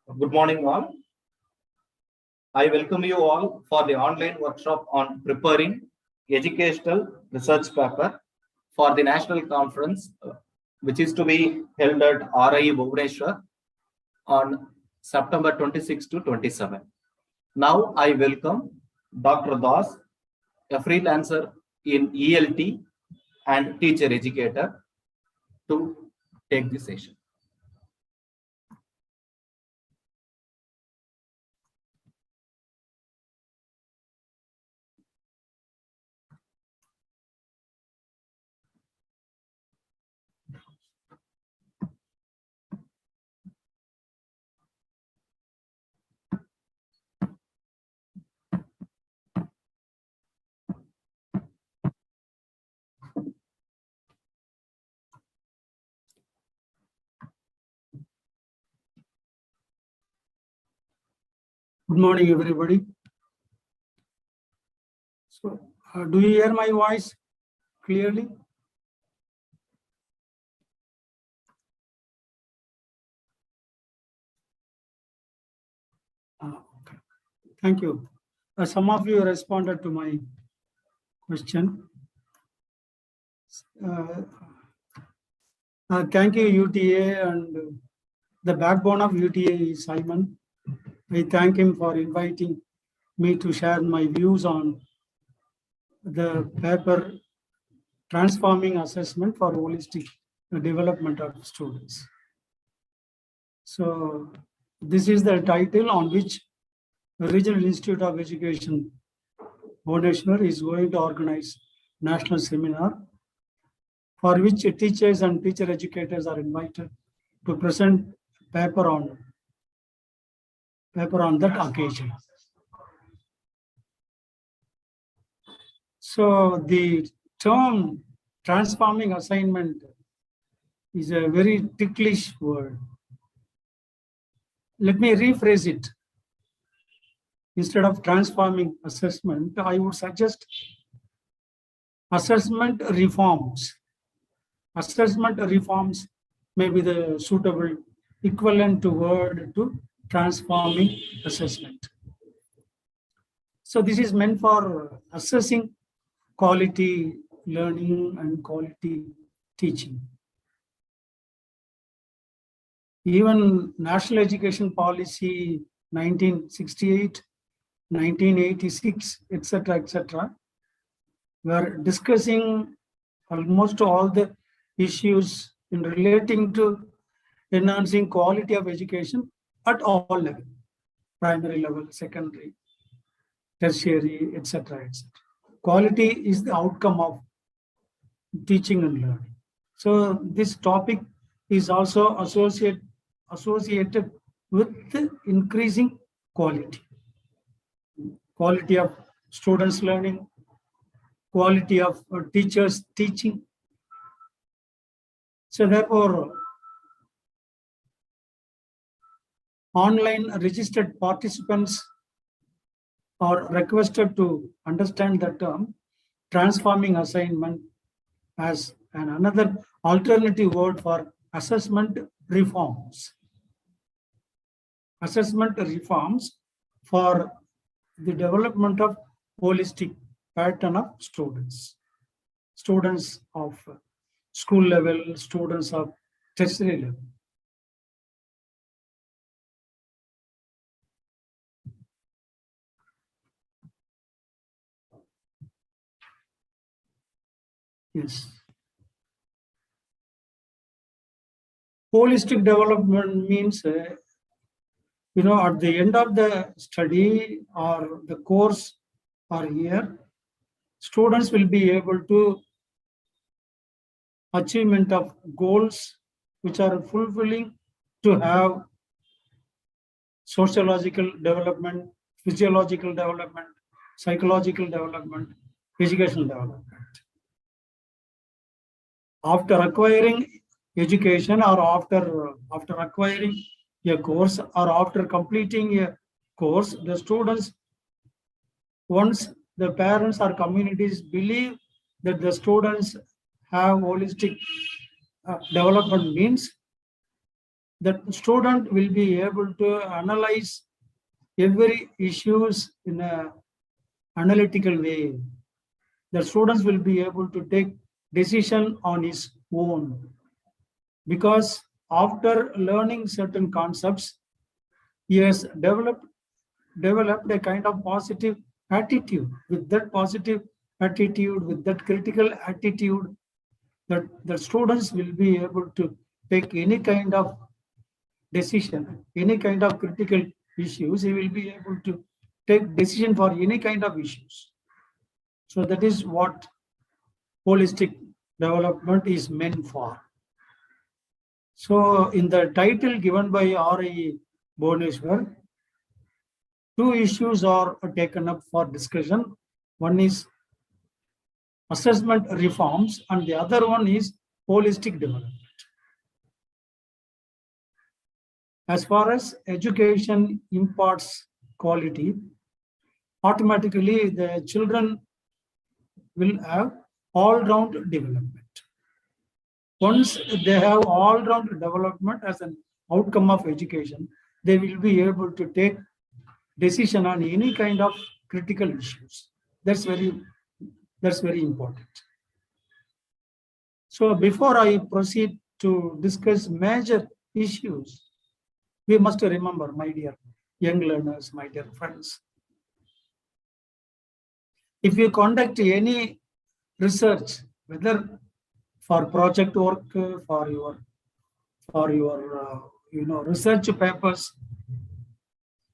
Good morning, all. I welcome you all for the online workshop on preparing educational research paper for the national conference, which is to be held at RIE Bhubaneswar on September 26 to 27. Now I welcome Dr. Das, a freelancer in ELT and teacher educator, to take the session. Good morning, everybody. So, do you hear my voice clearly? Okay. Thank you. Some of you responded to my question. Thank you, UTA, and the backbone of UTA is Simon. I thank him for inviting me to share my views on the paper Transforming Assessment for Holistic Development of Students. So this is the title on which the Regional Institute of Education, Bhubaneswar, is going to organize national seminar for which teachers and teacher educators are invited to present paper on that occasion. So the term transforming assignment is a very ticklish word. Let me rephrase it. Instead of transforming assessment, I would suggest assessment reforms. Assessment reforms may be the suitable equivalent to word to transforming assessment. So this is meant for assessing quality learning and quality teaching. Even National Education Policy 1968, 1986, etc., we are discussing almost all the issues in relating to enhancing quality of education at all levels, primary level, secondary, tertiary, etc. Quality is the outcome of teaching and learning. So this topic is also associated with the increasing quality of students' learning, quality of teachers' teaching. So therefore, online registered participants are requested to understand the term transforming assignment as another alternative word for assessment reforms. Assessment reforms for the development of holistic pattern of students. Students of school level, students of tertiary level. Yes. Holistic development means, at the end of the study or the course or year, students will be able to achievement of goals which are fulfilling to have sociological development, physiological development, psychological development, educational development. After acquiring education or after acquiring a course or after completing a course, the students, once the parents or communities believe that the students have holistic development means the student will be able to analyze every issues in a analytical way. The students will be able to take decision on his own, because after learning certain concepts, he has developed a kind of positive attitude. With that positive attitude, with that critical attitude, that the students will be able to take any kind of decision, any kind of critical issues, he will be able to take decision for any kind of issues. So that is what holistic development is meant for. So in the title given by R.I. Bhuvaneshwar, two issues are taken up for discussion. One is assessment reforms and the other one is holistic development. As far as education imparts quality, automatically the children will have all-round development. Once they have all-round development as an outcome of education, they will be able to take decision on any kind of critical issues. That's very important. So before I proceed to discuss major issues, we must remember, my dear young learners, my dear friends, if you conduct any research, whether for project work, for your research papers,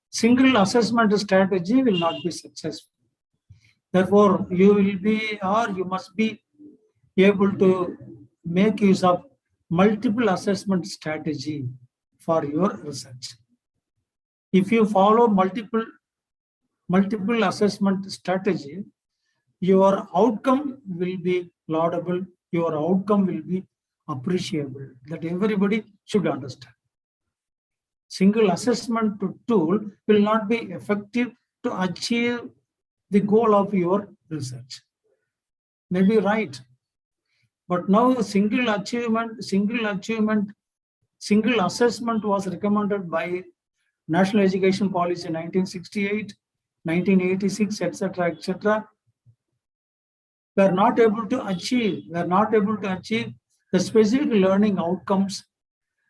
single assessment strategy will not be successful. Therefore, you will be, or you must be able to make use of multiple assessment strategy for your research. If you follow multiple assessment strategy, your outcome will be laudable, your outcome will be appreciable. That everybody should understand. Single assessment tool will not be effective to achieve the goal of your research. Maybe right, but now single assessment was recommended by National Education Policy 1968, 1986, etc., etc. We are not able to achieve the specific learning outcomes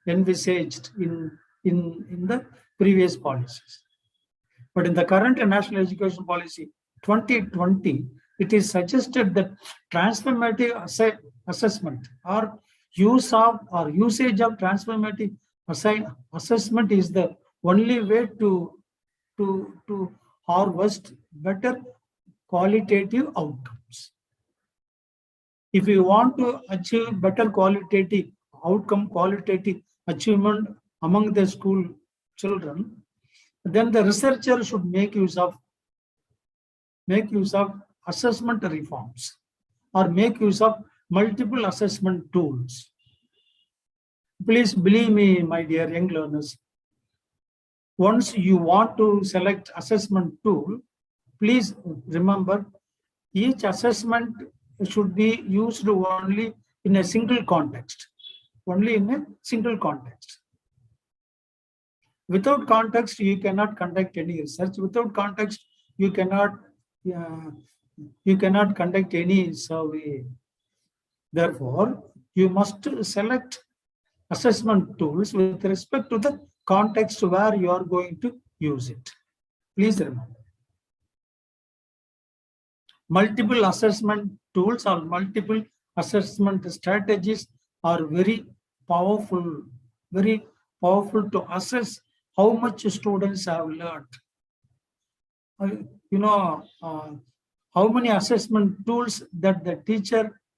envisaged in the previous policies. But in the current National Education Policy 2020, it is suggested that transformative assessment or usage of transformative assessment is the only way to harvest better qualitative outcomes. If you want to achieve better qualitative outcome, qualitative achievement among the school children, then the researcher should make use of assessment reforms or make use of multiple assessment tools. Please believe me, my dear young learners, once you want to select assessment tool, please remember each assessment should be used only in a single context. Only in a single context. Without context, you cannot conduct any research. Without context, you cannot conduct any survey. Therefore, you must select assessment tools with respect to the context where you are going to use it. Please remember. Multiple assessment tools or multiple assessment strategies are very powerful to assess how much students have learned. How many assessment tools that the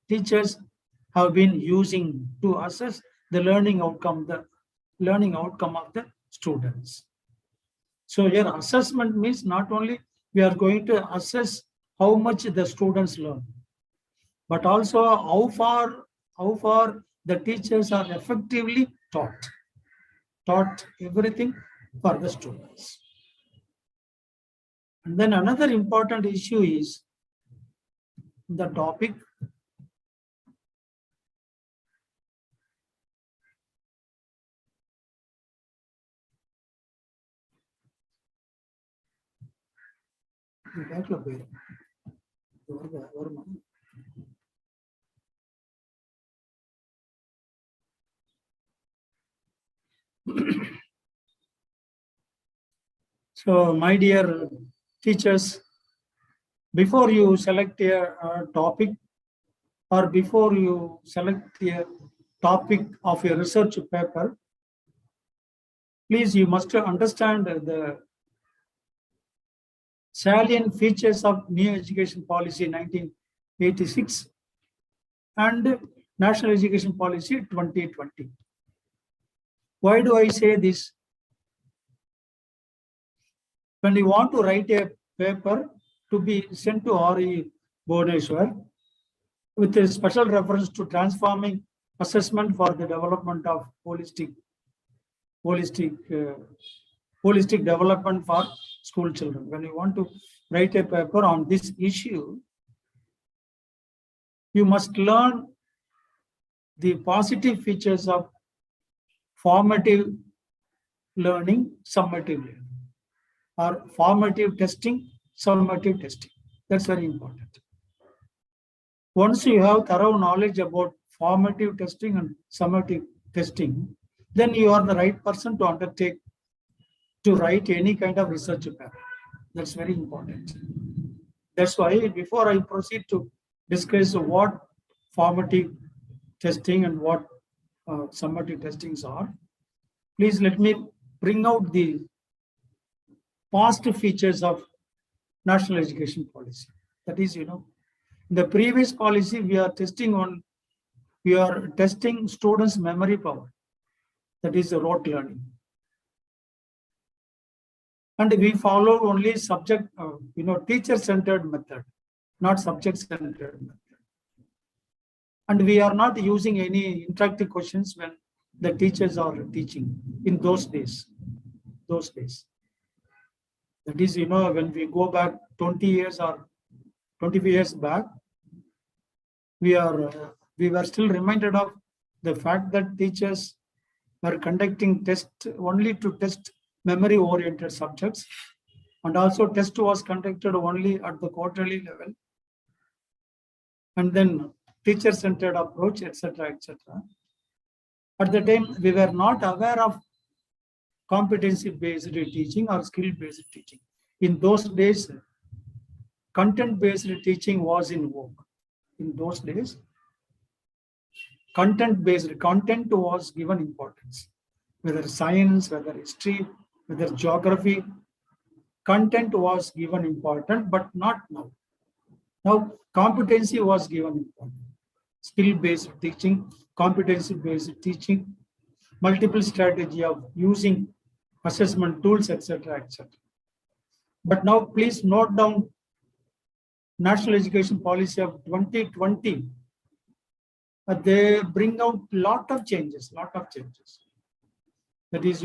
teachers have been using to assess the learning outcome of the students. So here assessment means not only we are going to assess how much the students learn, but also how far the teachers are effectively taught everything for the students. And then another important issue is the topic பேக்ல போயிடும். வருமா? So, my dear teachers, before you select a topic or before you select a topic of your research paper, please, you must understand the salient features of New Education Policy 1986 and National Education Policy 2020. Why do I say this? When you want to write a paper to be sent to RE Bhubaneswar with a special reference to transforming assessment for the development of holistic development for school children. When you want to write a paper on this issue, you must learn the positive features of formative learning, summative learning, or formative testing, summative testing. That's very important. Once you have thorough knowledge about formative testing and summative testing, then you are the right person to undertake to write any kind of research paper. That's very important. That's why before I proceed to discuss what formative testing and what summative testings are, please let me bring out the positive features of National Education Policy. That is, in the previous policy, we are testing students' memory power. That is the rote learning. And we follow only subject, teacher-centered method, not subject-centered method. And we are not using any interactive questions when the teachers are teaching in those days. That is, when we go back 20 years or 25 years back, we were still reminded of the fact that teachers were conducting tests only to test memory-oriented subjects, and also test was conducted only at the quarterly level, and then teacher-centered approach, etc., etc. At the time, we were not aware of competency-based teaching or skill-based teaching. In those days, content-based teaching was in vogue. In those days, content was given importance. Whether science, whether history, whether geography, content was given important, but not now. Now, competency was given importance. Skill-based teaching, competency-based teaching, multiple strategy of using assessment tools, etc., etc. But now, please note down National Education Policy of 2020. They bring out lot of changes. That is,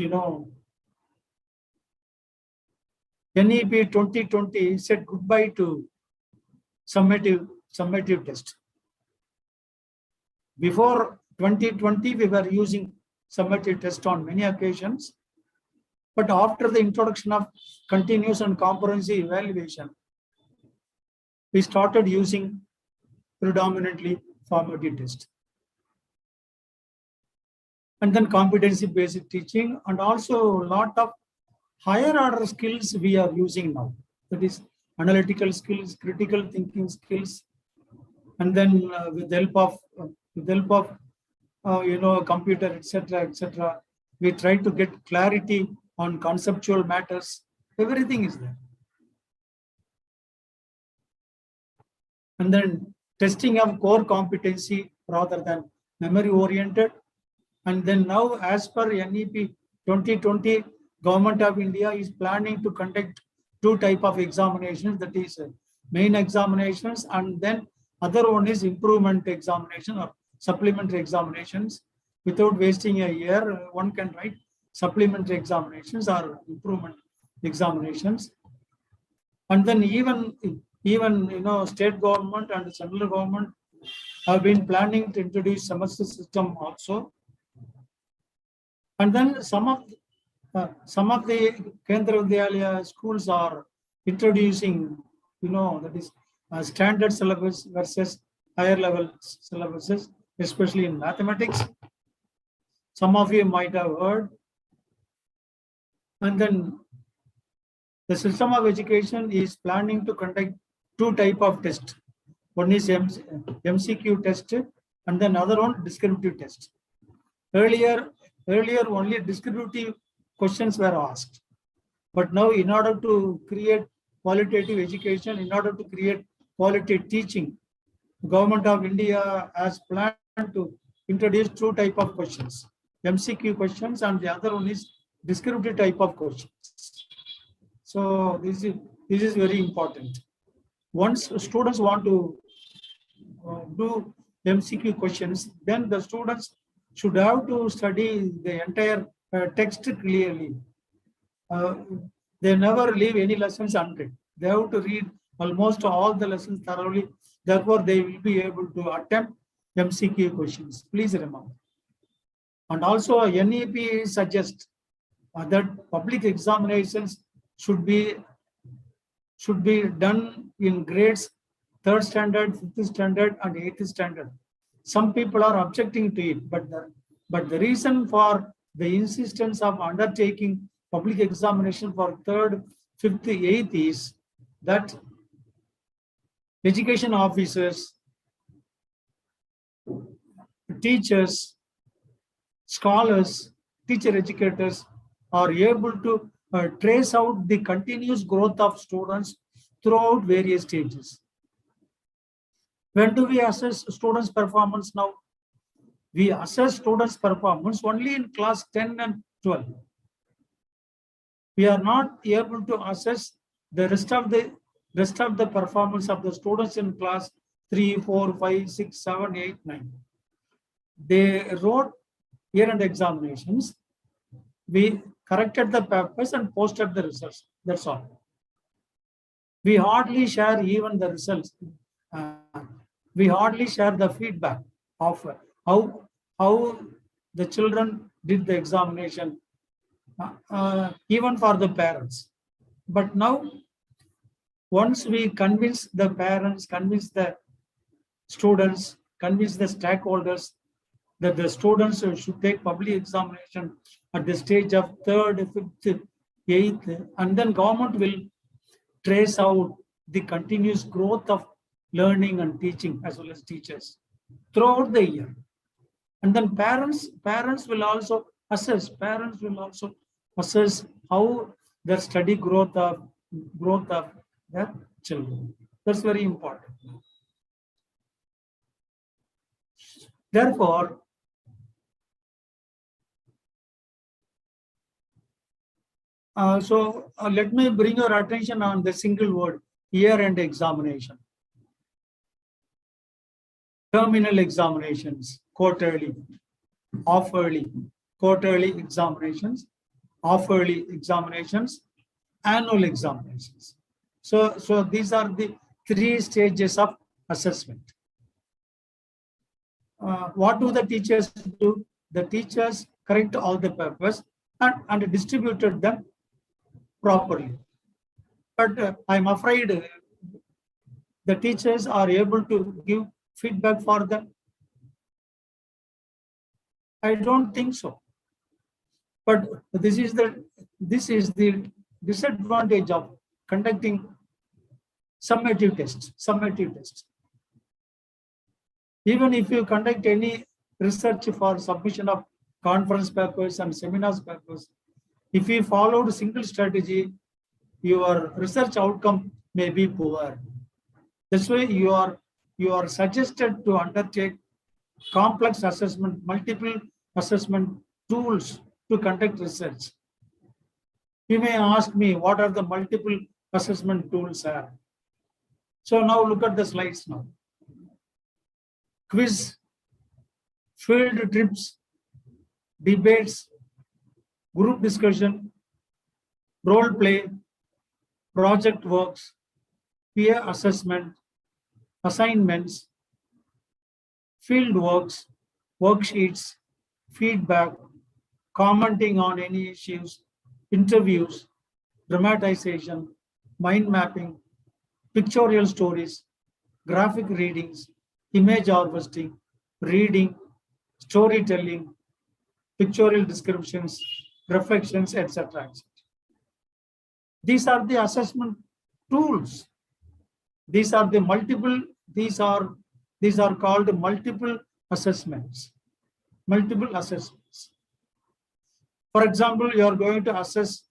NEP 2020 said goodbye to summative test. Before 2020, we were using summative test on many occasions. But after the introduction of continuous and comprehensive evaluation, we started using predominantly formative test. And then competency-based teaching, and also a lot of higher order skills we are using now. That is analytical skills, critical thinking skills, and then with the help of computer, etc., etc., we try to get clarity on conceptual matters. Everything is there. And then testing of core competency rather than memory oriented. And then now, as per NEP 2020, Government of India is planning to conduct 2 types of examinations, that is main examinations, and then other one is improvement examination or supplementary examinations. Without wasting a year, one can write supplementary examinations or improvement examinations. And then even state government and central government have been planning to introduce semester system also. And then some of the Kendra Vidyalaya schools are introducing that is standard syllabus versus higher level syllabuses, especially in mathematics. Some of you might have heard. And then the system of education is planning to conduct two type of tests. One is MCQ test, and then another one descriptive test. Earlier only descriptive questions were asked. But now, in order to create qualitative education, in order to create quality teaching, Government of India has planned to introduce two type of questions, MCQ questions, and the other one is descriptive type of questions. So this is very important. Once students want to do MCQ questions, then the students should have to study the entire text clearly. They never leave any lessons unread. They have to read almost all the lessons thoroughly. Therefore, they will be able to attempt MCQ questions. Please remember. And also, NEP suggests that public examinations should be done in grades 3rd standard, 5th standard, and 8th standard. Some people are objecting to it, but the reason for the insistence of undertaking public examination for 3rd, 5th, 8th is that education officers, teachers, scholars, teacher educators are able to trace out the continuous growth of students throughout various stages. When do we assess students' performance now? We assess students' performance only in class 10 and 12. We are not able to assess the rest of the performance of the students in class 3, 4, 5, 6, 7, 8, 9. They wrote year-end examinations. We corrected the papers and posted the results. That's all. We hardly share even the results. We hardly share the feedback of how the children did the examination, even for the parents. But now, once we convince the parents, convince the students, convince the stakeholders that the students should take public examination at the stage of 3rd, 5th, 8th, and then government will trace out the continuous growth of learning and teaching as well as teachers throughout the year. And then parents will also assess how the study growth of their children. That's very important. Therefore, let me bring your attention on the single word, year-end examination. Terminal examinations, quarterly, half-yearly, quarterly examinations, half-yearly examinations, annual examinations. So these are the 3 stages of assessment. What do the teachers do? The teachers correct all the papers and distributed them properly. But I'm afraid the teachers are able to give feedback for them. I don't think so. But this is the disadvantage of conducting summative tests. Even if you conduct any research for submission of conference papers and seminars papers, if you followed a single strategy, your research outcome may be poor. That's why you are suggested to undertake complex assessment, multiple assessment tools to conduct research. You may ask me, what are the multiple assessment tools are? So now look at the slides now. Quiz, field trips, debates, group discussion, role play, project works, peer assessment, assignments, field works, worksheets, feedback, commenting on any issues, interviews, dramatization, mind mapping, pictorial stories, graphic readings, image harvesting, reading, storytelling, pictorial descriptions, reflections, etc. These are the assessment tools. These are the multiple, these are called multiple assessments. Multiple assessments. For example, you are going to assess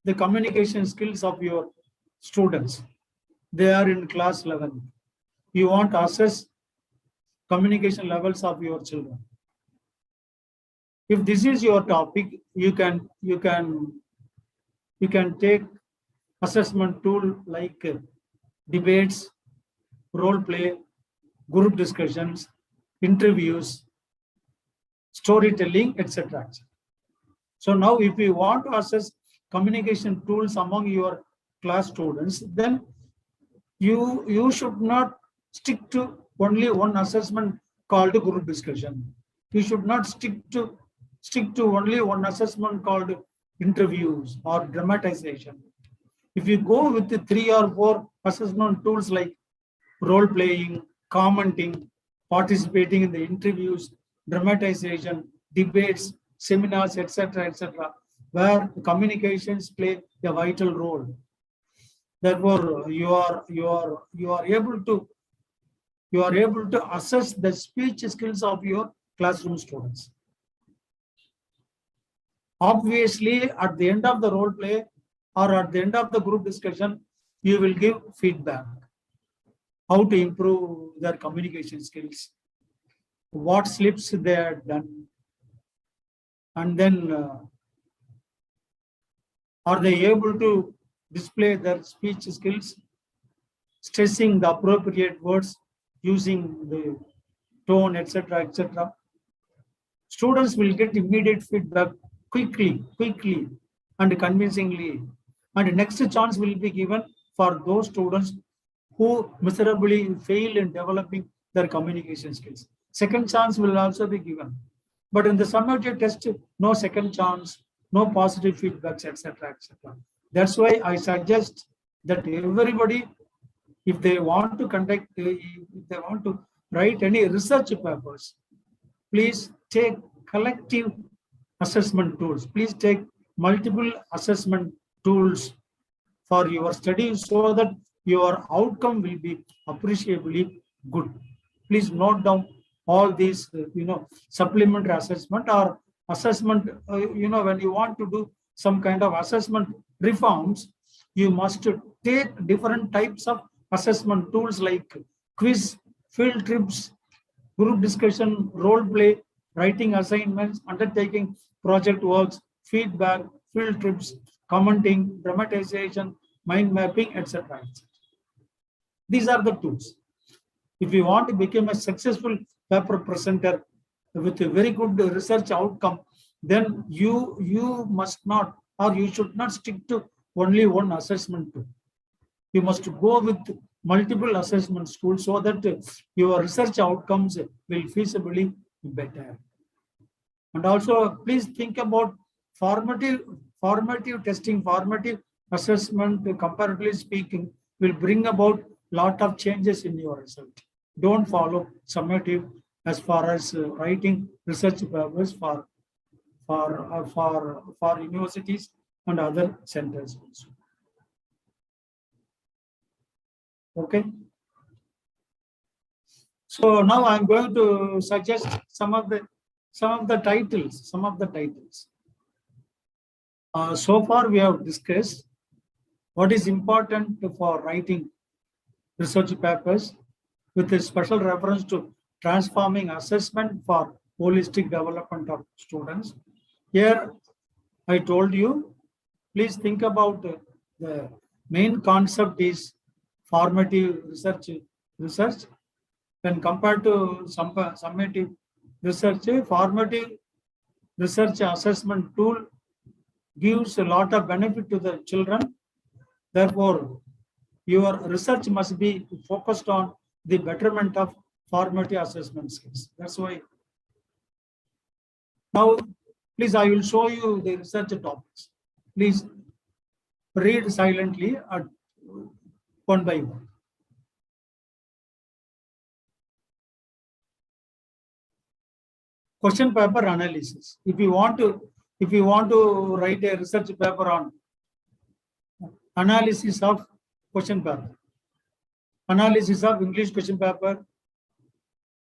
the communication skills of your students. They are in class 11. You want to assess communication levels of your children. If this is your topic, you can take assessment tool like debates, role play, group discussions, interviews, storytelling, etc. So now if you want to assess communication tools among your class students, then you should not stick to only one assessment called group discussion. You should not stick to only one assessment called interviews or dramatization. If you go with the 3 or 4 assessment tools like role playing, commenting, participating in the interviews, dramatization, debates, seminars, etc., where communications play a vital role. Therefore, you are able to assess the speech skills of your classroom students. Obviously, at the end of the role play or at the end of the group discussion, you will give feedback. How to improve their communication skills, what slips they had done, and then are they able to display their speech skills, stressing the appropriate words, using the tone, etc., etc. Students will get immediate feedback quickly and convincingly, and next chance will be given for those students who miserably fail in developing their communication skills. Second chance will also be given. But in the summative test, no second chance, no positive feedbacks, etc., etc. That's why I suggest that everybody, if they want to write any research papers, please take collective assessment tools. Please take multiple assessment tools for your studies so that your outcome will be appreciably good. Please note down all these, supplementary assessment or assessment, when you want to do some kind of assessment reforms, you must take different types of assessment tools like quiz, field trips, group discussion, role play, writing assignments, undertaking project works, feedback, field trips, commenting, dramatization, mind mapping, etc. These are the tools. If you want to become a successful paper presenter with a very good research outcome, then you must not, or you should not stick to only one assessment tool. You must go with multiple assessment tools so that your research outcomes will feasibly be better. And also, please think about formative testing, formative assessment, comparatively speaking, will bring about lot of changes in your result. Don't follow summative as far as writing research papers for universities and other centers also. Okay. So now I'm going to suggest some of the titles. So far we have discussed what is important for writing research papers with a special reference to transforming assessment for holistic development of students. Here I told you, please think about the main concept is formative research. When compared to summative research, formative research assessment tool gives a lot of benefit to the children. Therefore, your research must be focused on the betterment of formative assessment skills. That's why. Now, please, I will show you the research topics. Please read silently. one by one. Question paper analysis. If you want to write a research paper on analysis of question paper, analysis of English question paper,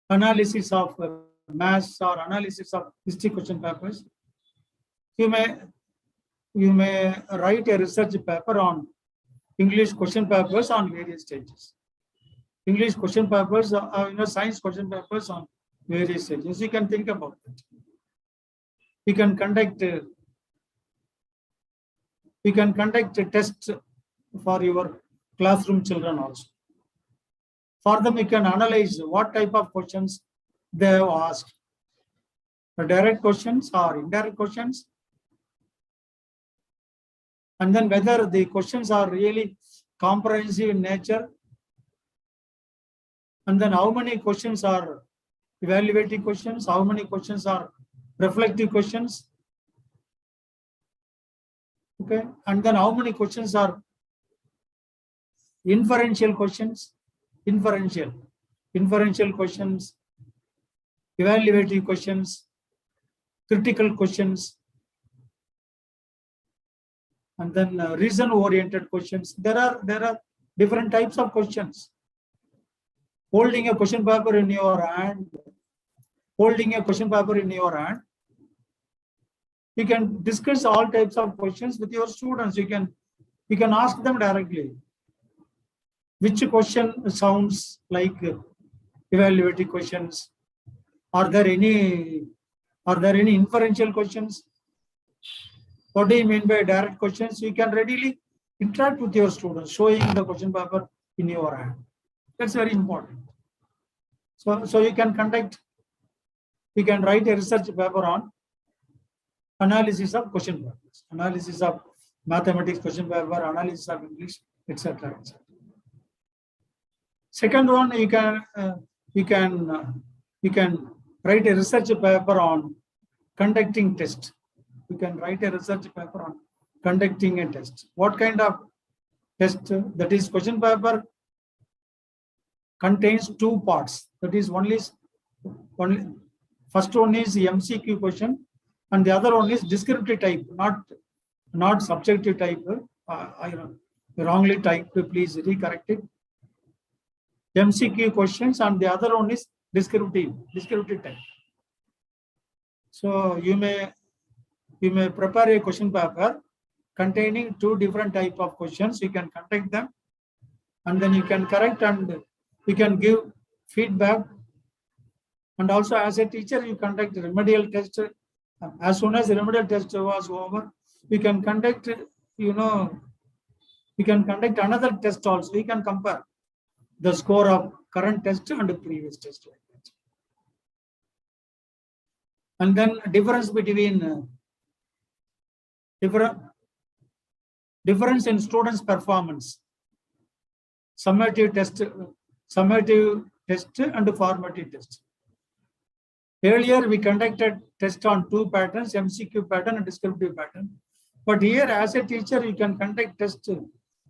analysis of maths or analysis of history question papers, you may write a research paper on English question papers on various stages. English question papers, science question papers on various stages. You can think about it. You can conduct a test for your classroom children also. For them, you can analyze what type of questions they have asked. The direct questions or indirect questions. And then whether the questions are really comprehensive in nature. And then how many questions are evaluating questions, how many questions are reflective questions. Okay, and then how many questions are inferential questions, inferential questions, evaluative questions, critical questions, and then reason-oriented questions. There are different types of questions. Holding a question paper in your hand, you can discuss all types of questions with your students. You can ask them directly. Which question sounds like evaluative questions? Are there any inferential questions? What do you mean by direct questions? You can readily interact with your students, showing the question paper in your hand. That's very important. So you can write a research paper on analysis of question papers, analysis of mathematics question paper, analysis of English, etc. Second one, you can write a research paper on conducting test. You can write a research paper on conducting a test. What kind of test? That is, question paper contains two parts. That is, first one is the MCQ question, and the other one is descriptive type, not subjective type. I wrongly typed. Please recorrect it. MCQ questions, and the other one is descriptive type. So you may prepare a question paper containing two different type of questions. You can conduct them, and then you can correct and you can give feedback. And also, as a teacher, you conduct a remedial test. As soon as the remedial test was over, we can conduct, another test also. We can compare the score of current test and the previous test. And then difference between difference in students' performance, summative test and formative test. Earlier, we conducted test on two patterns, MCQ pattern and descriptive pattern. But here, as a teacher, you can conduct test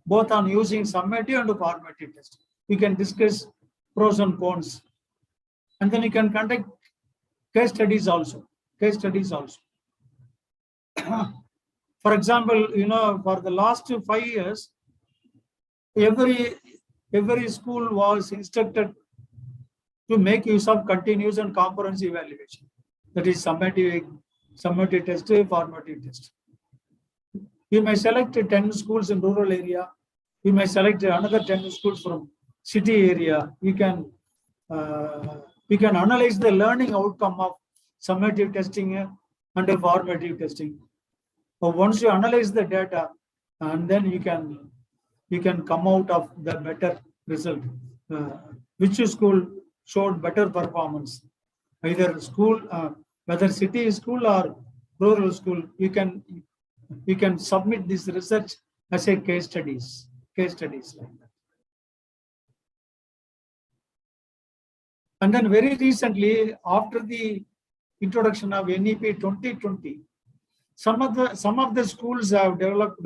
both on using summative and formative test. You can discuss pros and cons. And then you can conduct case studies also. For example, for the last 5 years, every school was instructed to make use of continuous and comprehensive evaluation. That is summative test, formative test. You may select 10 schools in rural area. You may select another 10 schools from city area. You can analyze the learning outcome of summative testing and formative testing. But once you analyze the data, and then you can come out of the better result. Which school showed better performance? Either school, whether city school or rural school, you can submit this research as a case studies like that. And then very recently, after the introduction of NEP 2020, some of the schools have developed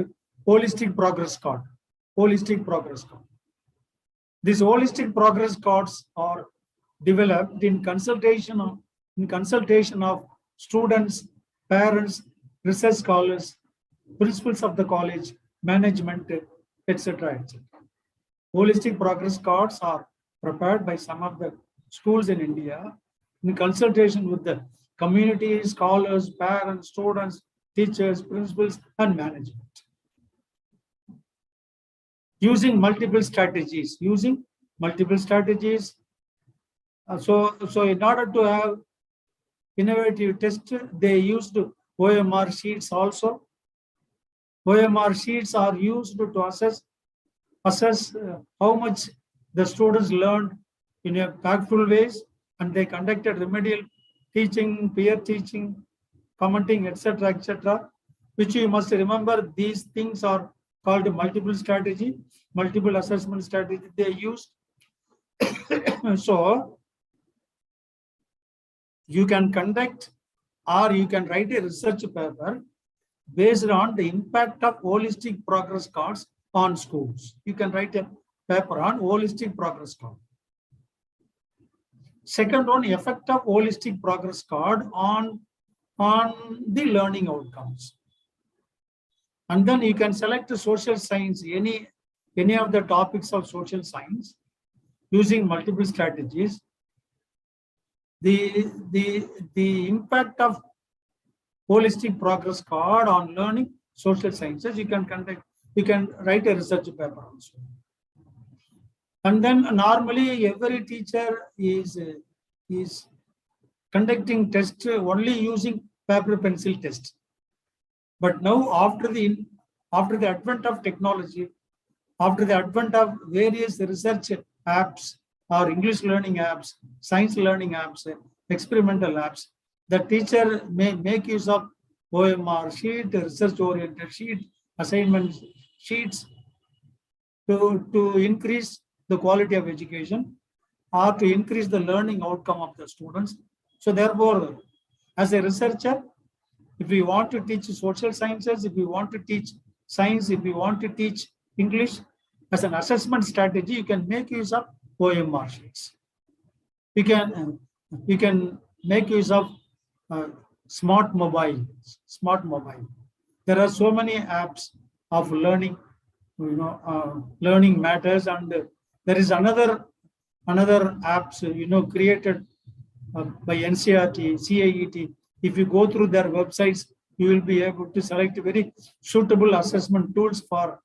holistic progress card. These holistic progress cards are developed in consultation of students, parents, research scholars, principals of the college, management, etc., etc. Holistic progress cards are prepared by some of the schools in India in consultation with the community, scholars, parents, students, teachers, principals, and management. Using multiple strategies. So in order to have innovative test, they used OMR sheets also. OMR sheets are used to assess how much the students learned in a factful ways, and they conducted remedial teaching, peer teaching, commenting, etc., which you must remember. These things are called multiple strategy, multiple assessment strategy they used. So you can conduct or you can write a research paper based on the impact of holistic progress cards on schools. You can write a paper on holistic progress card. Second one, effect of holistic progress card on the learning outcomes. And then you can select social science, any of the topics of social science using multiple strategies. The impact of holistic progress card on learning social sciences, you can write a research paper also. And then normally every teacher is conducting tests only using paper pencil test. But now after the advent of technology, after the advent of various research apps or English learning apps, science learning apps, experimental apps, the teacher may make use of OMR sheet, research-oriented sheet, assignment sheets to increase the quality of education or to increase the learning outcome of the students. So therefore, as a researcher, if we want to teach social sciences, if we want to teach science, if we want to teach English, as an assessment strategy, you can make use of OMR sheets. You can make use of smart mobile. There are so many apps of learning, learning matters, and there is another apps created by NCERT, CIET. If you go through their websites, you will be able to select very suitable assessment tools for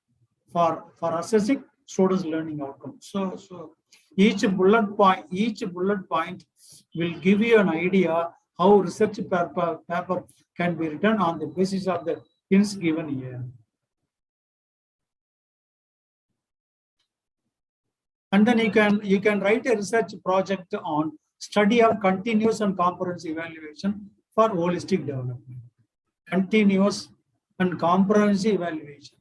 assessing students' learning outcomes. So each bullet point will give you an idea how research paper can be written on the basis of the hints given here. And then you can write a research project on study of continuous and comprehensive evaluation for holistic development. Continuous and comprehensive evaluation.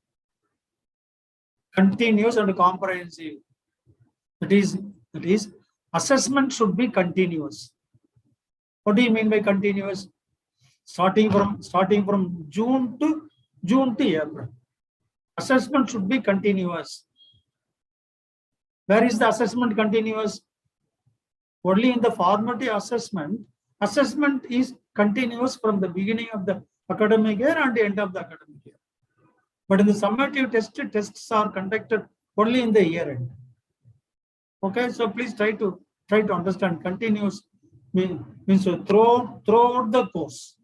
Continuous and comprehensive. That is, assessment should be continuous. What do you mean by continuous? Starting from June to April. Assessment should be continuous. Where is the assessment continuous? Only in the formative assessment. Assessment is continuous from the beginning of the academic year and the end of the academic year. But in the summative tests are conducted only in the year end. Okay, so please try to understand. Continuous means throughout the course.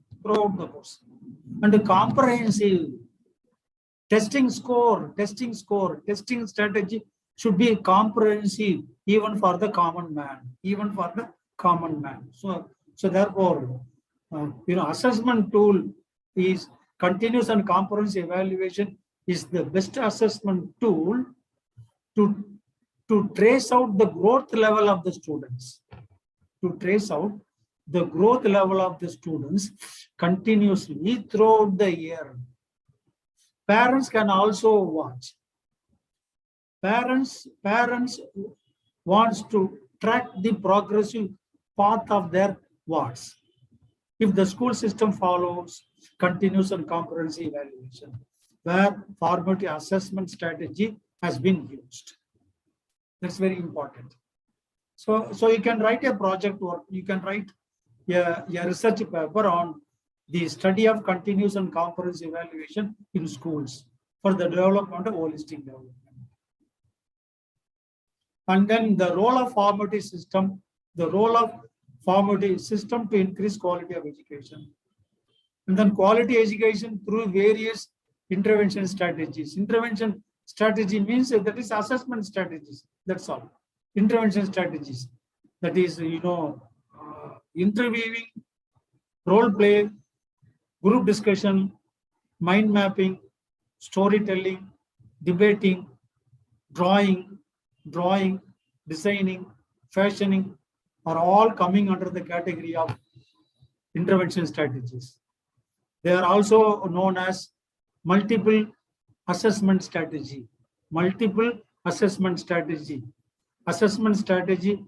And the comprehensive testing strategy should be comprehensive even for the common man. So therefore, assessment tool is continuous and comprehensive evaluation is the best assessment tool to trace out the growth level of the students. Continuously throughout the year. Parents can also watch. Parents wants to track the progressive path of their wards. If the school system follows continuous and comprehensive evaluation, where formative assessment strategy has been used. That's very important. So you can write a project work, you can write a research paper on the study of continuous and comprehensive evaluation in schools for the development of holistic development. And then the role of formative system, to increase quality of education. And then quality education through various intervention strategies. Intervention strategy means that is assessment strategies. That's all. Intervention strategies. That is, interviewing, role play, group discussion, mind mapping, storytelling, debating, drawing, designing, fashioning are all coming under the category of intervention strategies. They are also known as multiple assessment strategy. Multiple assessment strategy. Assessment strategy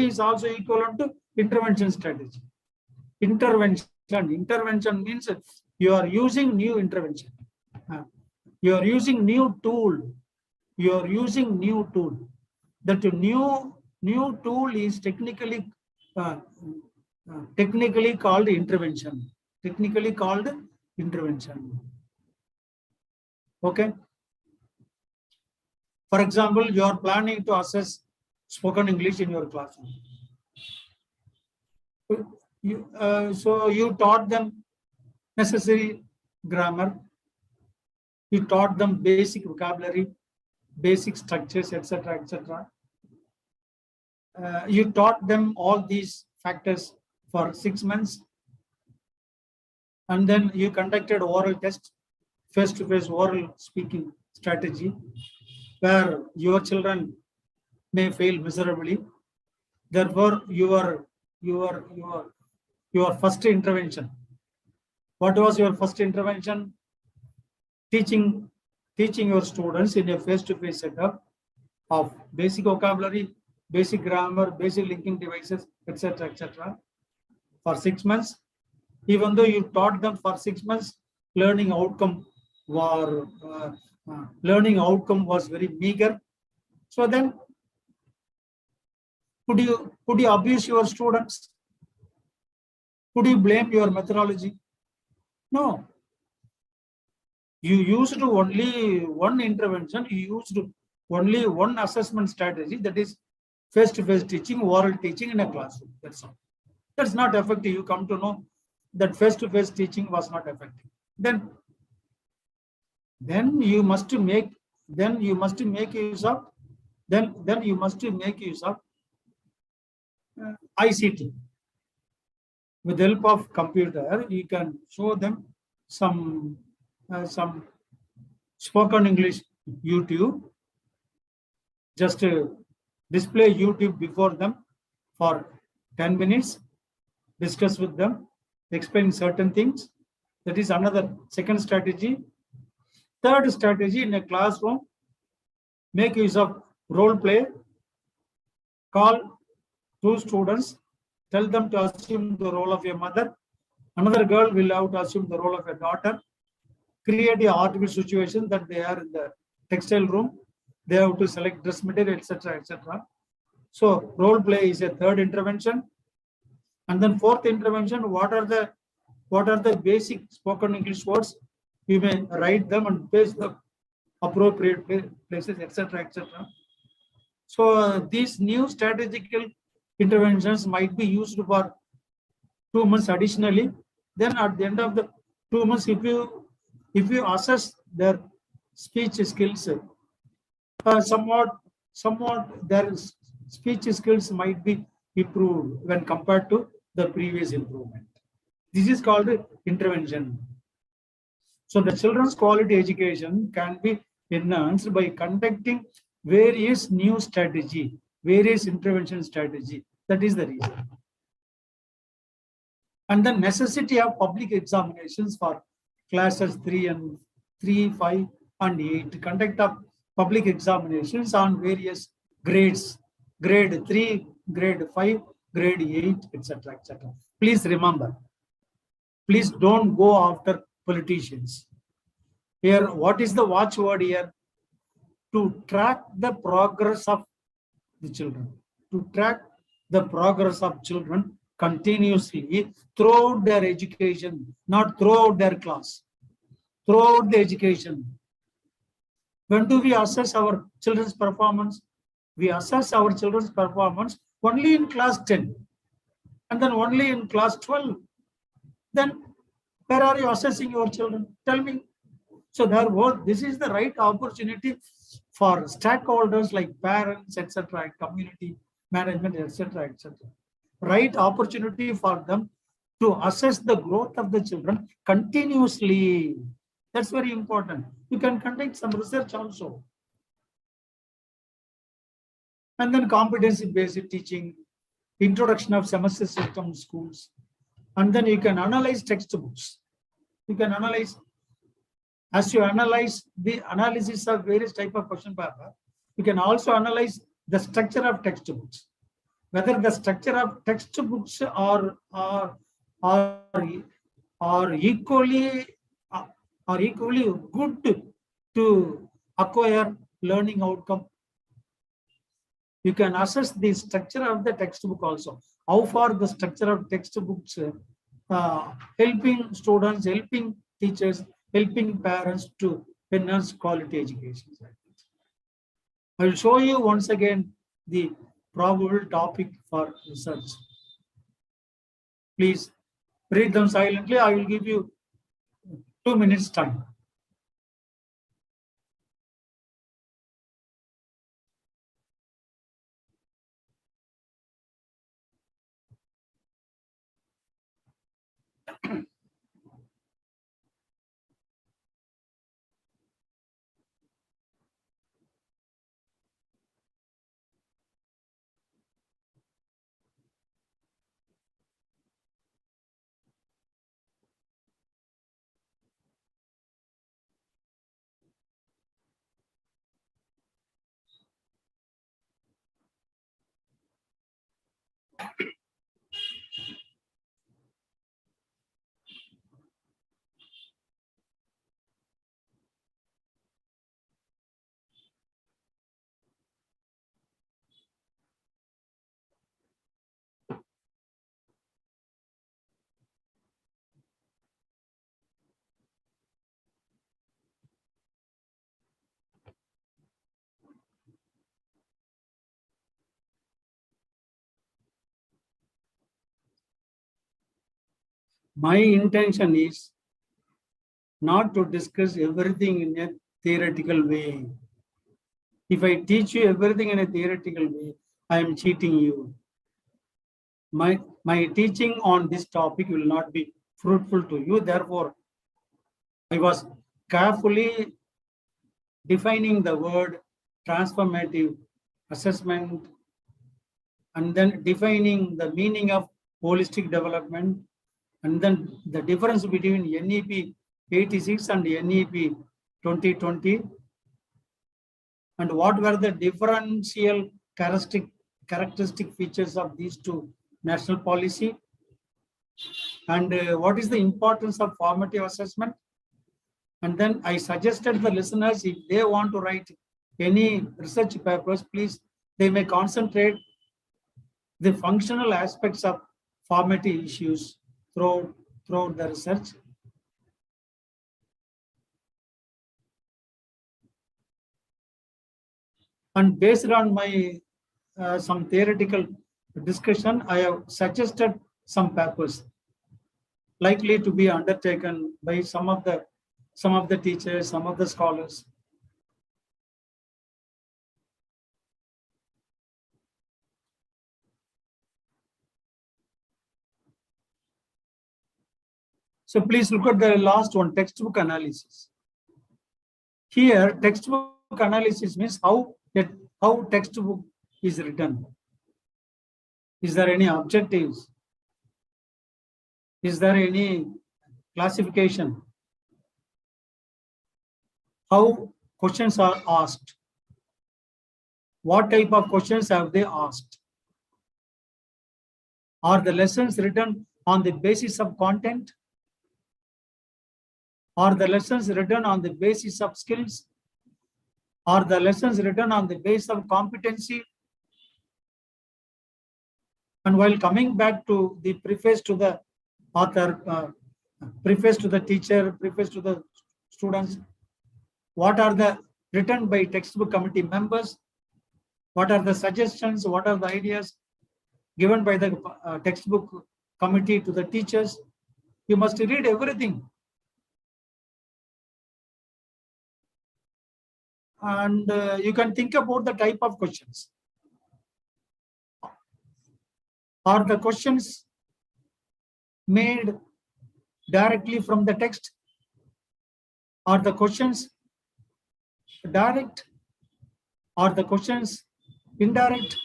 is also equivalent to intervention strategy. Intervention means you are using new intervention. You are using new tool. That new tool is technically called intervention. Okay. For example, you are planning to assess spoken English in your classroom. So you taught them necessary grammar. You taught them basic vocabulary, basic structures, etc., etc. You taught them all these factors for 6 months. And then you conducted oral test, face-to-face oral speaking strategy, where your children may fail miserably. Therefore, your first intervention. What was your first intervention? Teaching your students in a face-to-face setup of basic vocabulary, basic grammar, basic linking devices, etc., etc. for 6 months. Even though you taught them for 6 months, learning outcome was very meager. So then, could you abuse your students? Could you blame your methodology? No. You used only one intervention. You used only one assessment strategy, that is face-to-face teaching, oral teaching in a classroom. That's all. That's not effective. You come to know that face-to-face teaching was not effective. Then you must make use of ICT. With the help of computer, you can show them some spoken English YouTube. Just display YouTube before them for 10 minutes, discuss with them, explain certain things. That is another second strategy. Third strategy, in a classroom, make use of role play. Call 2 students, tell them to assume the role of a mother. Another girl will have to assume the role of a daughter. Create a artificial situation that they are in the textile room. They have to select dress material, etc., etc. So role play is a third intervention. And then fourth intervention, what are the basic spoken English words? You may write them and paste the appropriate places, etc., etc. So these new strategical interventions might be used for 2 months additionally. Then at the end of the 2 months, if you assess their speech skills, somewhat their speech skills might be improved when compared to the previous improvement. This is called intervention. So the children's quality education can be enhanced by conducting various new strategy, various intervention strategy. That is the reason. And the necessity of public examinations for classes 3, 5, and 8. Conduct of public examinations on various grades, grade 3, grade 5, grade 8, etc., etc. Please remember, please don't go after politicians. Here, what is the watchword here? to track the progress of the children, to track the progress of children continuously throughout their education, not throughout their class, throughout the education. When do we assess our children's performance? We assess our children's performance only in class 10 and then only in class 12. Then where are you assessing your children? Tell me. So therefore, this is the right opportunity for stakeholders like parents, etc., community management, etc., etc. Right opportunity for them to assess the growth of the children continuously. That's very important. You can conduct some research also. And then competency-based teaching, introduction of semester system schools. And then you can analyze textbooks. You can analyze, as you analyze the analysis of various type of question paper, you can also analyze the structure of textbooks. Whether the structure of textbooks are equally good to acquire learning outcome. You can assess the structure of the textbook also. How far the structure of textbooks helping students, helping teachers, helping parents to enhance quality education. I will show you once again the probable topic for research. Please read them silently. I will give you 2 minutes time. My intention is not to discuss everything in a theoretical way. If I teach you everything in a theoretical way, I am cheating you. My teaching on this topic will not be fruitful to you. Therefore, I was carefully defining the word transformative assessment and then defining the meaning of holistic development and then the difference between NEP 86 and NEP 2020 and what were the differential characteristic features of these two national policy and what is the importance of formative assessment. And then I suggested the listeners, if they want to write any research papers, please, they may concentrate the functional aspects of formative issues throughout the research. And based on my some theoretical discussion, I have suggested some papers likely to be undertaken by some of the teachers, some of the scholars. So please look at the last one, textbook analysis. Here, textbook analysis means how textbook is written. Is there any objectives? Is there any classification? How questions are asked? What type of questions have they asked? Are the lessons written on the basis of content? Are the lessons written on the basis of skills? Are the lessons written on the basis of competency? And while coming back to the preface to the author, preface to the teacher, preface to the students, what are the written by textbook committee members? What are the suggestions? What are the ideas given by the textbook committee to the teachers? You must read everything. And you can think about the type of questions. Are the questions made directly from the text? Are the questions direct? Are the questions indirect?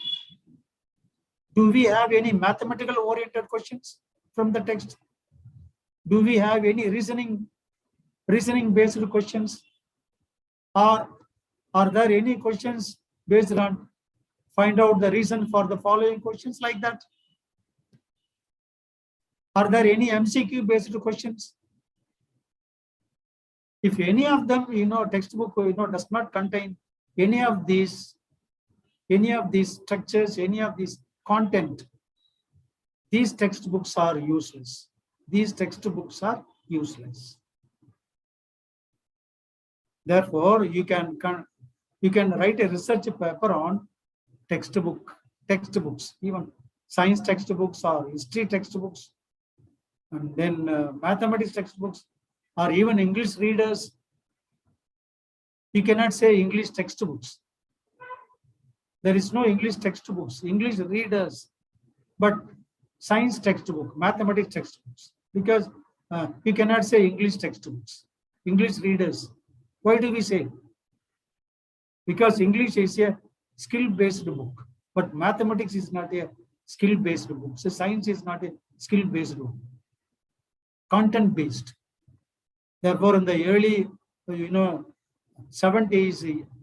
Do we have any mathematical oriented questions from the text? Do we have any reasoning based questions? Or are there any questions based on find out the reason for the following questions like that? Are there any MCQ based questions? If any of them, textbook, does not contain any of these structures, any of these content, these textbooks are useless. These textbooks are useless. Therefore, you can write a research paper on textbooks, even science textbooks or history textbooks, and then mathematics textbooks, or even English readers. You cannot say English textbooks. There is no English textbooks, English readers, but science textbook, mathematics textbooks, because you cannot say English textbooks, English readers. Why do we say? Because English is a skill-based book, but mathematics is not a skill-based book. So science is not a skill-based book, content-based. Therefore, in the early, 70s,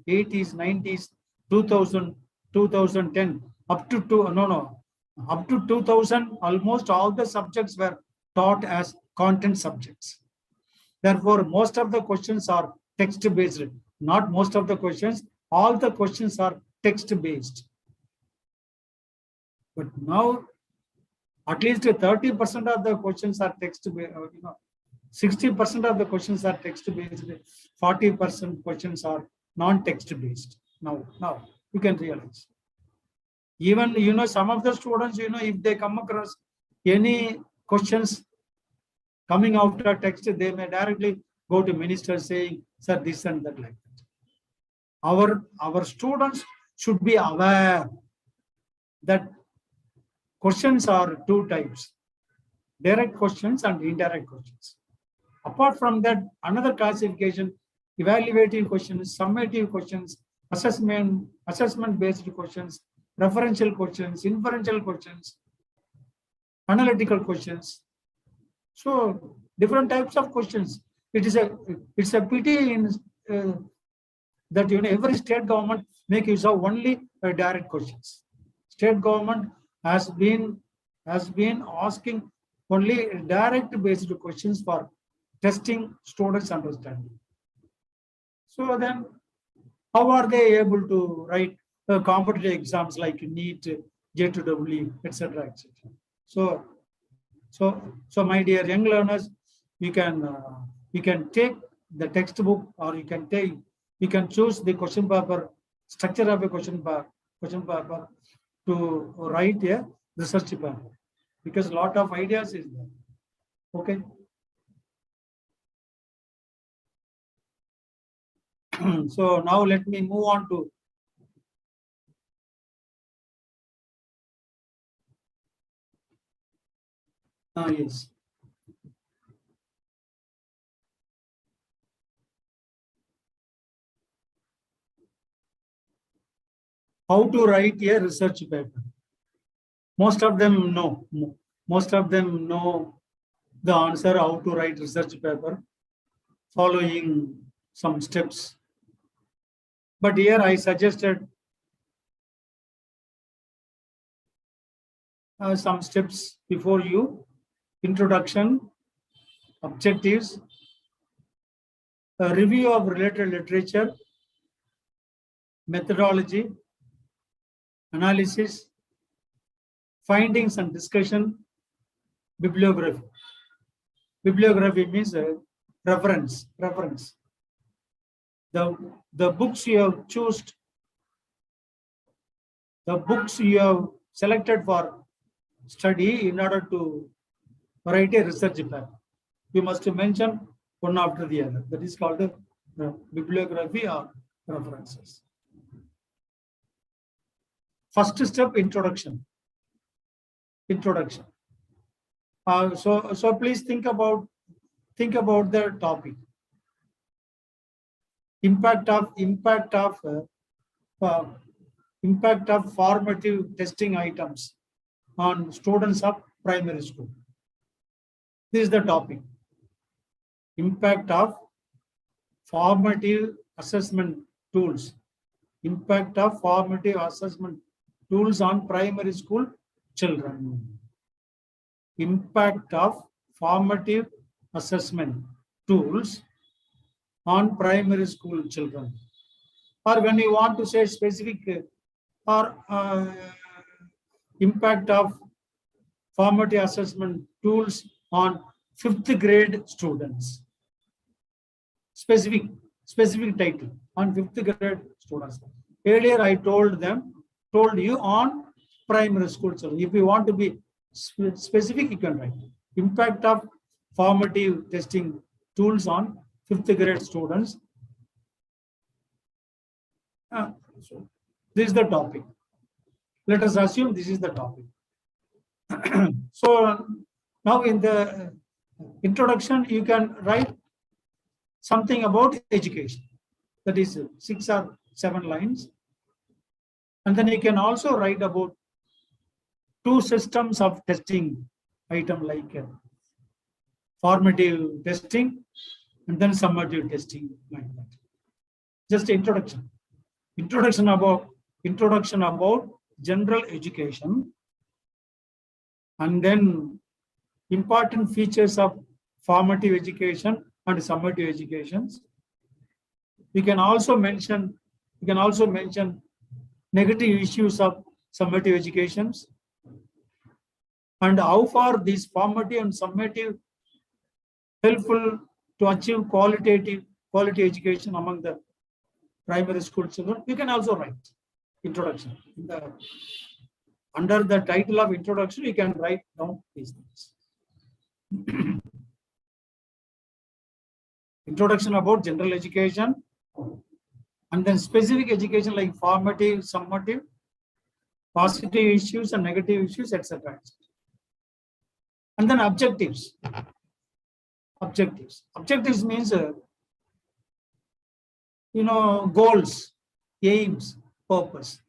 80s, 90s, 2000, 2010, up to 2000, almost all the subjects were taught as content subjects. Therefore, most of the questions are text-based. Not most of the questions, all the questions are text-based. But now, at least 30% of the questions are text-based. 60% of the questions are text-based. 40% questions are non-text-based. Now you can realize. Even some of the students, if they come across any questions coming out of text, they may directly go to minister saying, sir, this and that, like that. Our students should be aware that questions are two types: direct questions and indirect questions. Apart from that, another classification: evaluative questions, summative questions, assessment-based questions, referential questions, inferential questions, analytical questions. So different types of questions. It's a pity in that every state government make use of only direct questions. State government has been asking only direct based questions for testing students' understanding. So then, how are they able to write competitive exams like NEET, J2EE, etc., etc.? So my dear young learners, you can take the textbook, or you can choose the question paper, structure of a question paper to write a research paper, because a lot of ideas is there. Okay. So now let me move on to yes. How to write a research paper. Most of them know. Most of them know the answer how to write research paper, following some steps. But here I suggested some steps before you: introduction, objectives, a review of related literature, methodology, analysis, findings and discussion, bibliography. Bibliography means reference. The books you have chosen, the books you have selected for study in order to write a research paper. You must mention one after the other. That is called bibliography or references. First step, introduction. So please think about the topic. Impact of formative testing items on students of primary school. This is the topic. Impact of formative assessment tools. Impact of formative assessment tools on primary school children. Impact of formative assessment tools on primary school children. Or when you want to say specific impact of formative assessment tools on 5th grade students. Specific title on 5th grade students. Earlier I told you on primary school children. If you want to be specific, you can write impact of formative testing tools on 5th grade students. So this is the topic. Let us assume this is the topic. So now in the introduction, you can write something about education. That is 6 or 7 lines. And then you can also write about 2 systems of testing item like formative testing and then summative testing like that. Just introduction. Introduction about general education, and then important features of formative education and summative educations. You can also mention negative issues of summative educations and how far these formative and summative helpful to achieve quality education among the primary school children. You can also write introduction. Under the title of introduction, you can write down these things. Introduction about general education, and then specific education like formative, summative, positive issues and negative issues, etc. And then objectives. Objectives means goals, aims, purpose.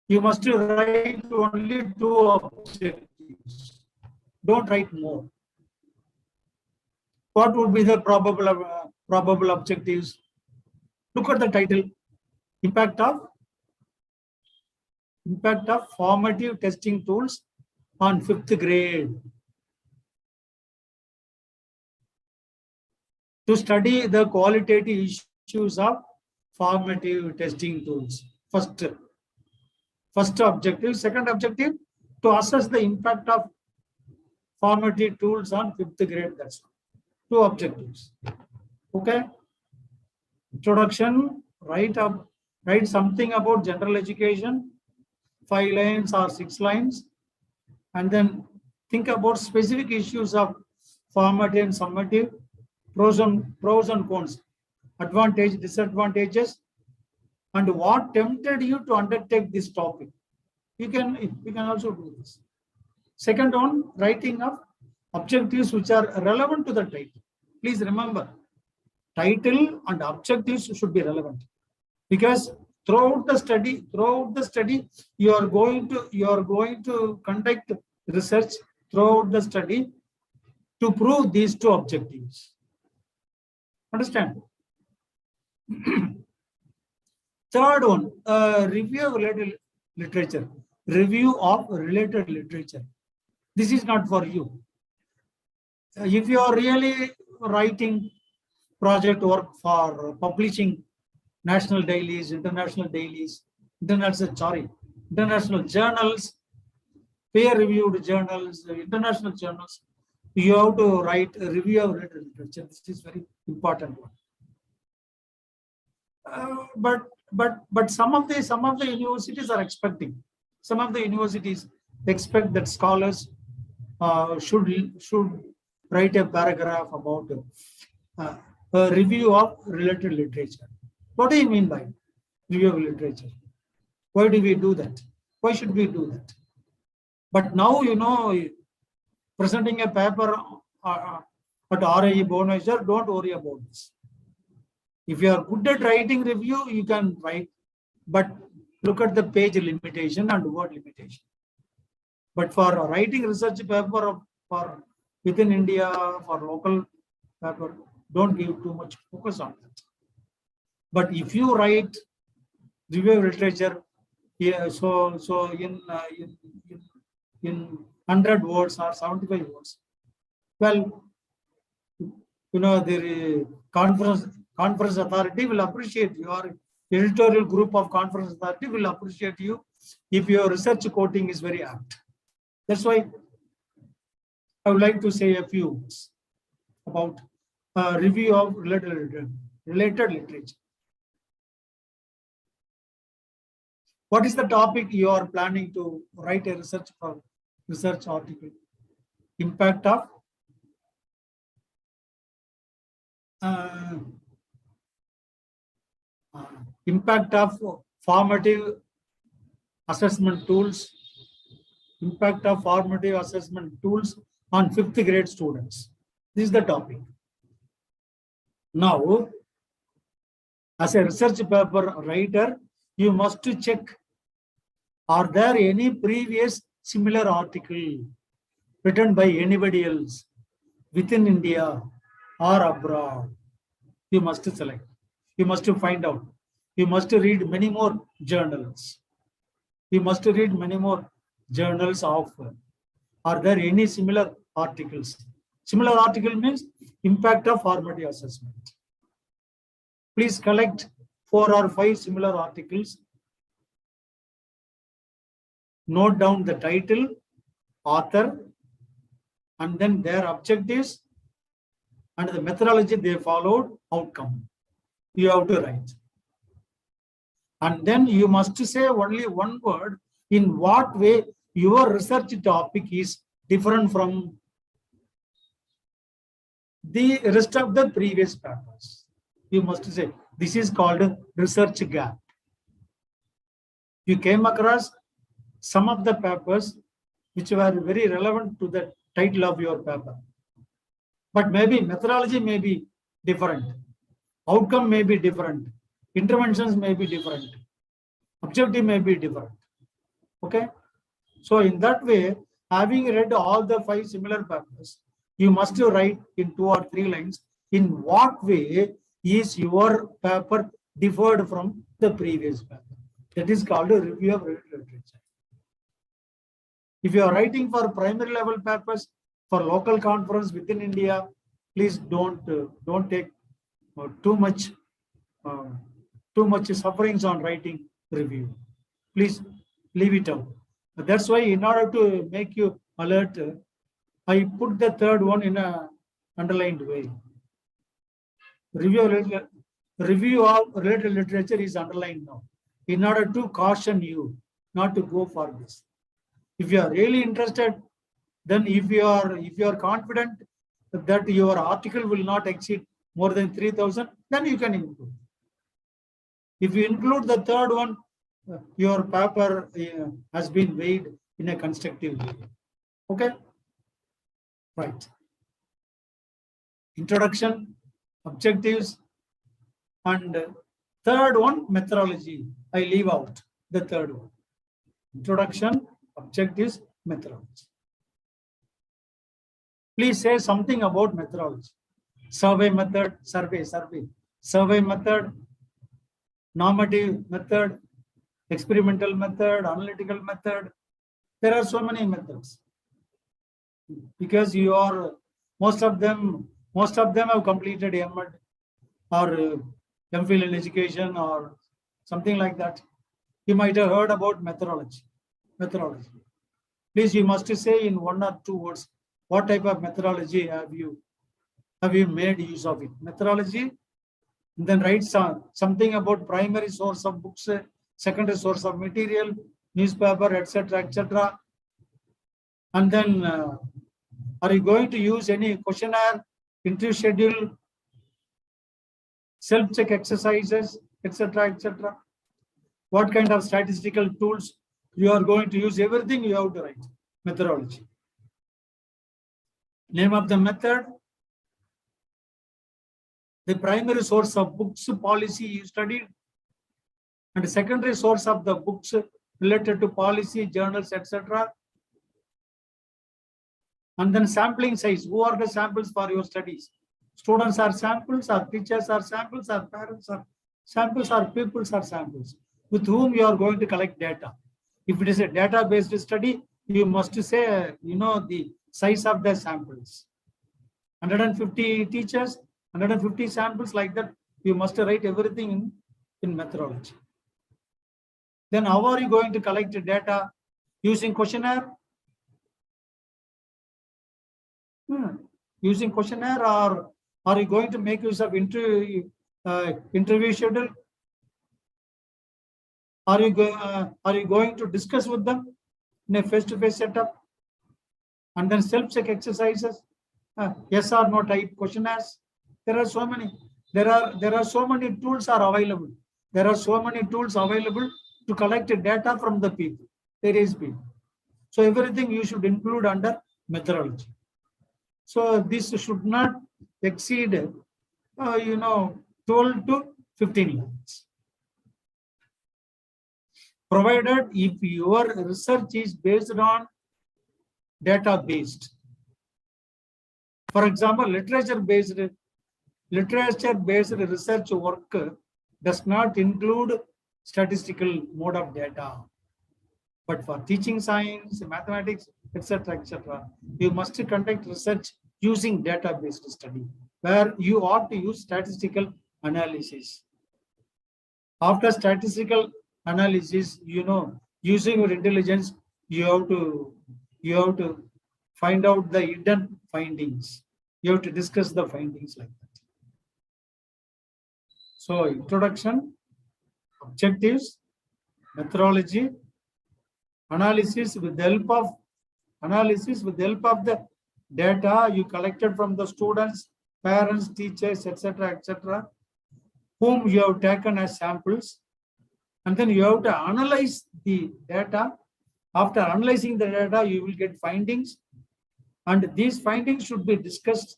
You must write only 2 objectives. Don't write more. What would be the probable objectives? Look at the title. Impact of formative testing tools on 5th grade. To study the qualitative issues of formative testing tools. First objective. Second objective, to assess the impact of formative tools on 5th grade. That's 2 objectives. Okay. Introduction. Write something about general education, 5 lines or 6 lines, and then think about specific issues of formative and summative, pros and cons, advantage, disadvantages, and what tempted you to undertake this topic. You can also do this. Second one, writing of objectives which are relevant to the title. Please remember, title and objectives should be relevant, because throughout the study, you are going to conduct research throughout the study to prove these 2 objectives. Understand? Third one, review of related literature. Review of related literature. This is not for you. If you are really writing project work for publishing national dailies, international journals, peer-reviewed journals, international journals. You have to write a review of literature. This is very important one. But some of the universities are expecting. Some of the universities expect that scholars should write a paragraph about a review of related literature. What do you mean by review of literature? Why do we do that? Why should we do that? But now, presenting a paper at RIE Bhubaneswar, don't worry about this. If you are good at writing review, you can write, but look at the page limitation and word limitation. But for writing research paper for within India, for local paper, don't give too much focus on that. But if you write review of literature, yeah, so in 100 words or 75 words, well, the conference authority will appreciate your editorial group of conference authority will appreciate you if your research quoting is very apt. That's why I would like to say a few words about review of related literature. What is the topic you are planning to write a research article? Impact of formative assessment tools. Impact of formative assessment tools on 5th grade students. This is the topic. Now, as a research paper writer, you must check, are there any previous similar article written by anybody else within India or abroad? You must select. You must find out. You must read many more journals. You must read many more journals of, are there any similar articles? Similar article means impact of formative assessment. Please collect 4 or 5 similar articles. Note down the title, author, and then their objectives and the methodology they followed, outcome. You have to write. And then you must say only one word, in what way your research topic is different from the rest of the previous papers. You must say, this is called research gap. You came across some of the papers which were very relevant to the title of your paper. But maybe methodology may be different. Outcome may be different. Interventions may be different. Objective may be different. Okay? So in that way, having read all the 5 similar papers, you must write in 2 or 3 lines, in what way is your paper differed from the previous paper. That is called a review of literature. If you are writing for primary level papers, for local conference within India, please don't take too much sufferings on writing review. Please leave it out. That's why, in order to make you alert, I put the third one in a underlined way. Review of related literature is underlined now, in order to caution you not to go for this. If you are really interested, then if you are confident that your article will not exceed more than 3,000, then you can include. If you include the third one, your paper has been weighed in a constructive way. Okay? Right. Introduction, objectives, and third one, methodology. I leave out the third one. Introduction, objectives, methodology. Please say something about methodology. Survey method, survey method, normative method, experimental method, analytical method. There are so many methods. Because most of them have completed MD or MPhil in education or something like that. You might have heard about methodology. Please, you must say in 1 or 2 words, what type of methodology have you made use of it? Methodology, and then write something about primary source of books, secondary source of material, newspaper, etc., etc. And then, are you going to use any questionnaire, interview schedule, self-check exercises, etc., etc.? What kind of statistical tools you are going to use? Everything you have to write. Methodology. Name of the method, the primary source of books, policy you studied, and the secondary source of the books related to policy, journals, etc. And then sampling size. Who are the samples for your studies? Students are samples, or teachers are samples, or parents are samples, or pupils are samples, with whom you are going to collect data. If it is a data-based study, you must say, the size of the samples. 150 teachers, 150 samples, like that. You must write everything in methodology. Then how are you going to collect data? Using questionnaire? Using questionnaire, or are you going to make use of interview schedule? Are you going to discuss with them in a face-to-face setup? And then self-check exercises, yes or no type questionnaires. There are so many. There are so many tools are available. There are so many tools available to collect data from the people. There is people. So everything you should include under methodology. So this should not exceed, 12 to 15 lines. Provided if your research is based on data-based. For example, literature-based research work does not include statistical mode of data. But for teaching science, mathematics, etc., you must conduct research using data-based study, where you ought to use statistical analysis. After statistical analysis, using your intelligence, you have to find out the hidden findings. You have to discuss the findings like that. So, introduction, objectives, methodology, analysis with the help of the data you collected from the students, parents, teachers, etc., whom you have taken as samples, and then you have to analyze the data. After analyzing the data, you will get findings, and these findings should be discussed.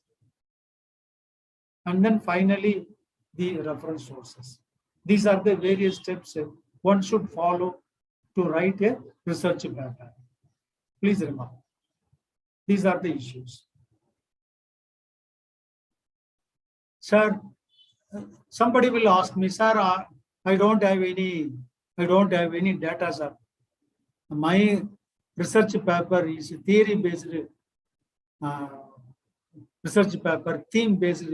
And then finally, the reference sources. These are the various steps one should follow to write a research paper. Please remember, these are the issues. Sir, somebody will ask me, sir, I don't have any data, sir. My research paper is theory-based research paper, theme-based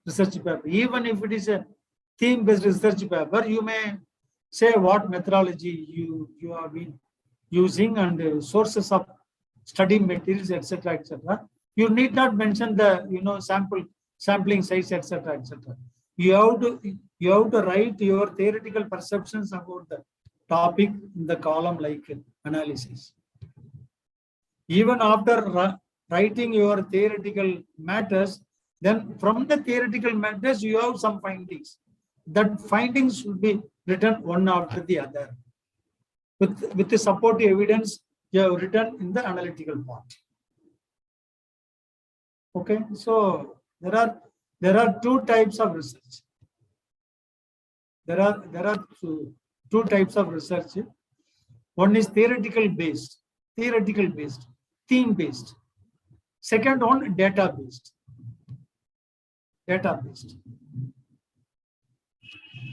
research paper. Even if it is a theme-based research paper, you may say what methodology you have been using and sources of study materials, etc., You need not mention the sampling size, etc., You have to write your theoretical perceptions about the topic in the column like analysis. Even after writing your theoretical matters, then from the theoretical matters you have some findings. That findings should be written one after the other. With the supportive evidence you have written in the analytical part. Okay, so there are two types of research. There are two types of research. One is theoretical based, theme based. Second one, data based.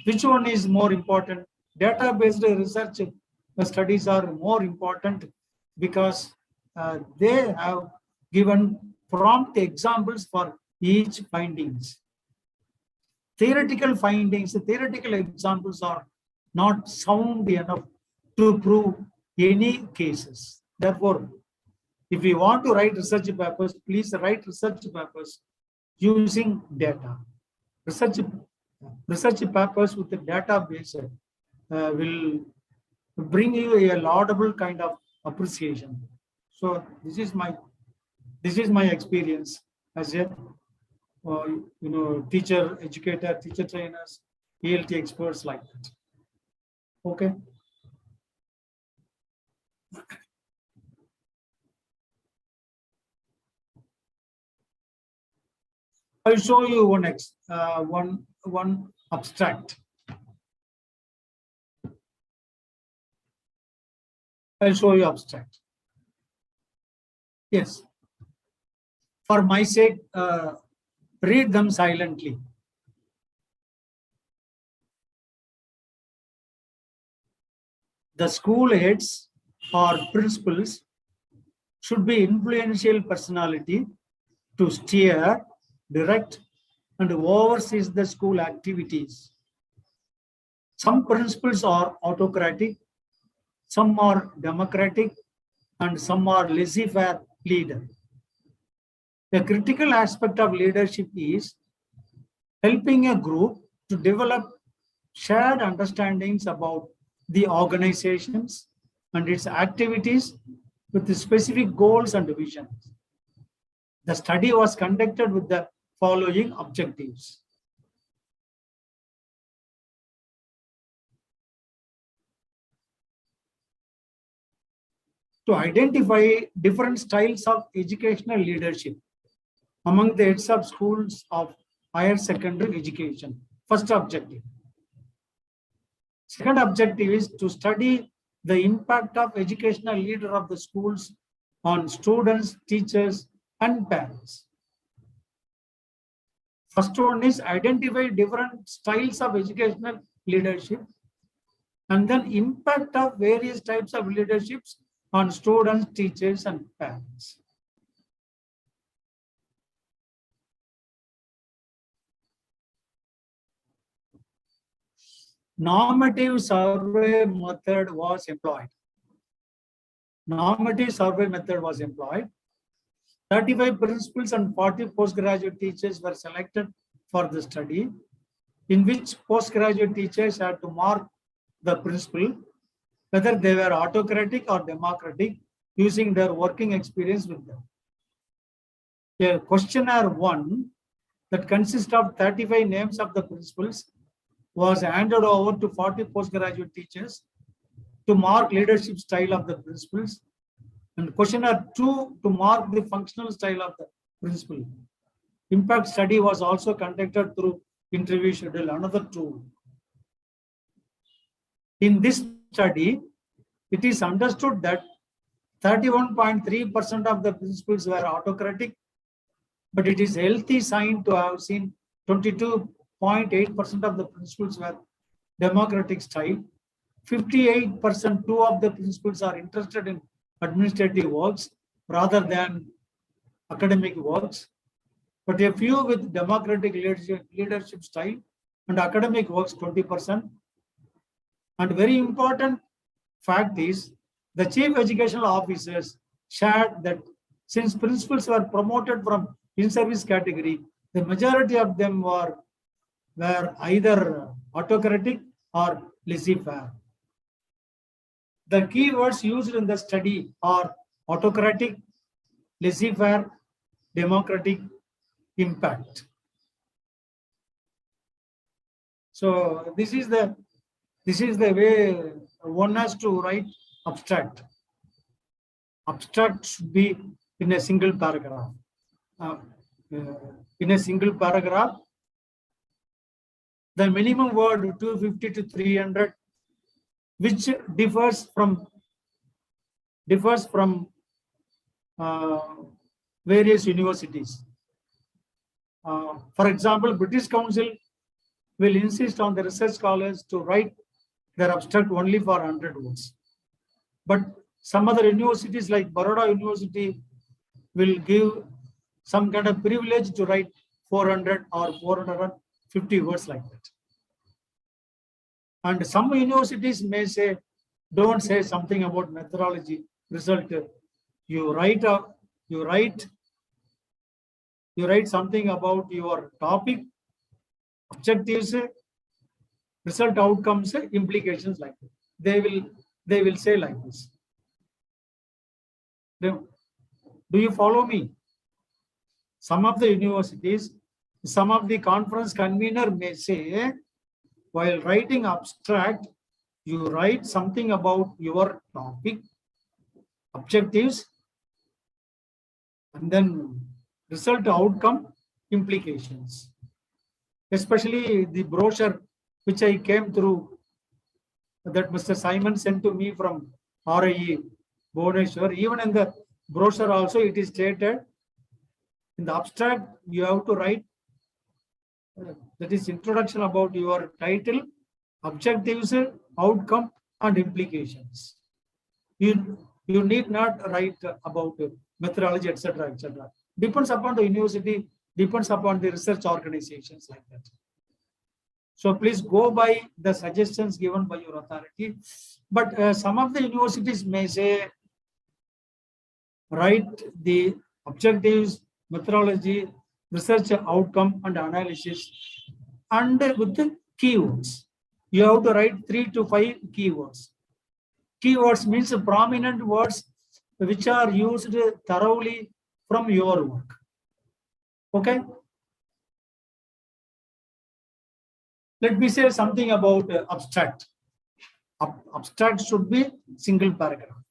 Which one is more important? Data based research studies are more important because they have given prompt examples for each findings. theoretical findings, the theoretical examples are not sound enough to prove any cases. Therefore, if we want to write research papers, please write research papers using data. Research papers with the database will bring you a laudable kind of appreciation. So this is my experience as a teacher, educator, teacher trainers, ELT experts like that. Okay. I'll show you one abstract. I'll show you abstract. Yes. For my sake, read them silently. The school heads or principals should be influential personality to steer, direct, and oversee the school activities. Some principals are autocratic, some are democratic, and some are laissez-faire leader. The critical aspect of leadership is helping a group to develop shared understandings about the organizations and its activities with the specific goals and visions. The study was conducted with the following objectives. To identify different styles of educational leadership among the heads of schools of higher secondary education. First objective. Second objective is to study the impact of educational leader of the schools on students, teachers, and parents. First one is identify different styles of educational leadership and then impact of various types of leaderships on students, teachers, and parents. Normative survey method was employed. Normative survey method was employed. 35 principals and 40 postgraduate teachers were selected for the study, in which postgraduate teachers had to mark the principal, whether they were autocratic or democratic, using their working experience with them. A questionnaire 1 that consists of 35 names of the principals was handed over to 40 postgraduate teachers to mark leadership style of the principals, and questionnaire 2 to mark the functional style of the principal. Impact study was also conducted through interview schedule, another tool. In this study, it is understood that 31.3% of the principals were autocratic, but it is a healthy sign to have seen 22.8% of the principals were democratic style. 58%, 2 of the principals are interested in administrative works rather than academic works, but a few with democratic leadership style and academic works 20%. And very important fact is the chief educational officers shared that since principals were promoted from in-service category, the majority of them were either autocratic or laissez-faire. The keywords used in the study are autocratic, laissez-faire, democratic, impact. So this is the way one has to write abstract. Abstract should be in a single paragraph. In a single paragraph, the minimum word 250 to 300, which differs from various universities. For example, British Council will insist on the research scholars to write their abstract only for 100 words. But some other universities like Baroda University will give some kind of privilege to write 400 or 450 50 words like that. And some universities may say, don't say something about methodology, result. You write something about your topic, objectives, result, outcomes, implications like that. They will say like this. Do you follow me? Some of the universities, some of the conference convener may say, while writing abstract, you write something about your topic, objectives, and then result, outcome, implications. Especially the brochure which I came through, that Mr. Simon sent to me from RIE, Bhubaneswar. Even in the brochure also it is stated, in the abstract you have to write, that is introduction about your title, objectives, outcome, and implications. You need not write about methodology, etc., etc. Depends upon the university, depends upon the research organizations like that. So please go by the suggestions given by your authority. But some of the universities may say, write the objectives, methodology, research outcome, and analysis, and with the keywords. You have to write 3 to 5 keywords. Keywords means prominent words which are used thoroughly from your work. Okay? Let me say something about abstract. Abstract should be single paragraph.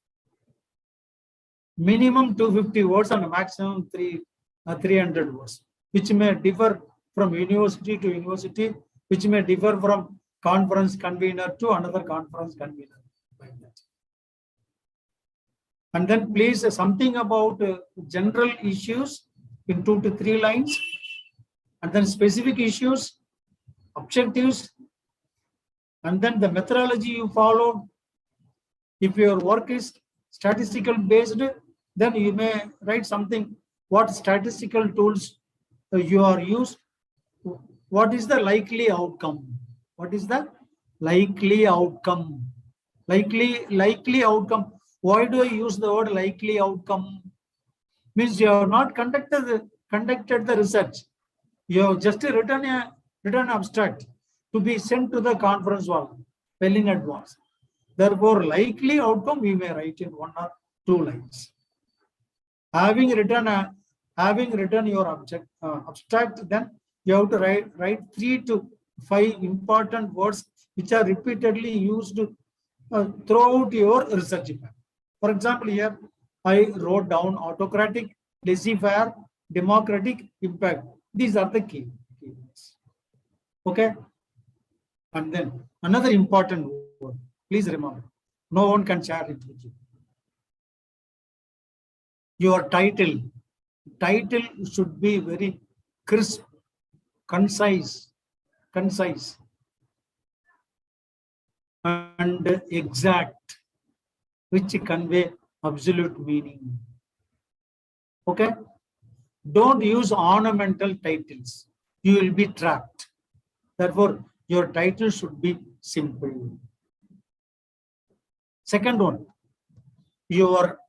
Minimum 250 words and maximum 300 words, which may differ from university to university, which may differ from conference convener to another conference convener. Like that. And then please something about general issues in 2 to 3 lines, and then specific issues, objectives, and then the methodology you follow. If your work is statistical based, then you may write something, what statistical tools you are used, what is the likely outcome, what is the likely outcome, likely outcome. Why do I use the word likely outcome? Means you have not conducted the research. You have just written abstract to be sent to the conference hall well in advance. Therefore, likely outcome we may write in 1 or 2 lines. Having written your abstract, then you have to write 3 to 5 important words which are repeatedly used throughout your research paper. For example, here I wrote down autocratic, laissez-faire, democratic, impact. These are the keywords. Okay? And then another important word, please remember, no one can share it with you. Your title should be very crisp, concise, and exact, which convey absolute meaning. Okay? Don't use ornamental titles. You will be trapped. Therefore, your title should be simple. Second one, your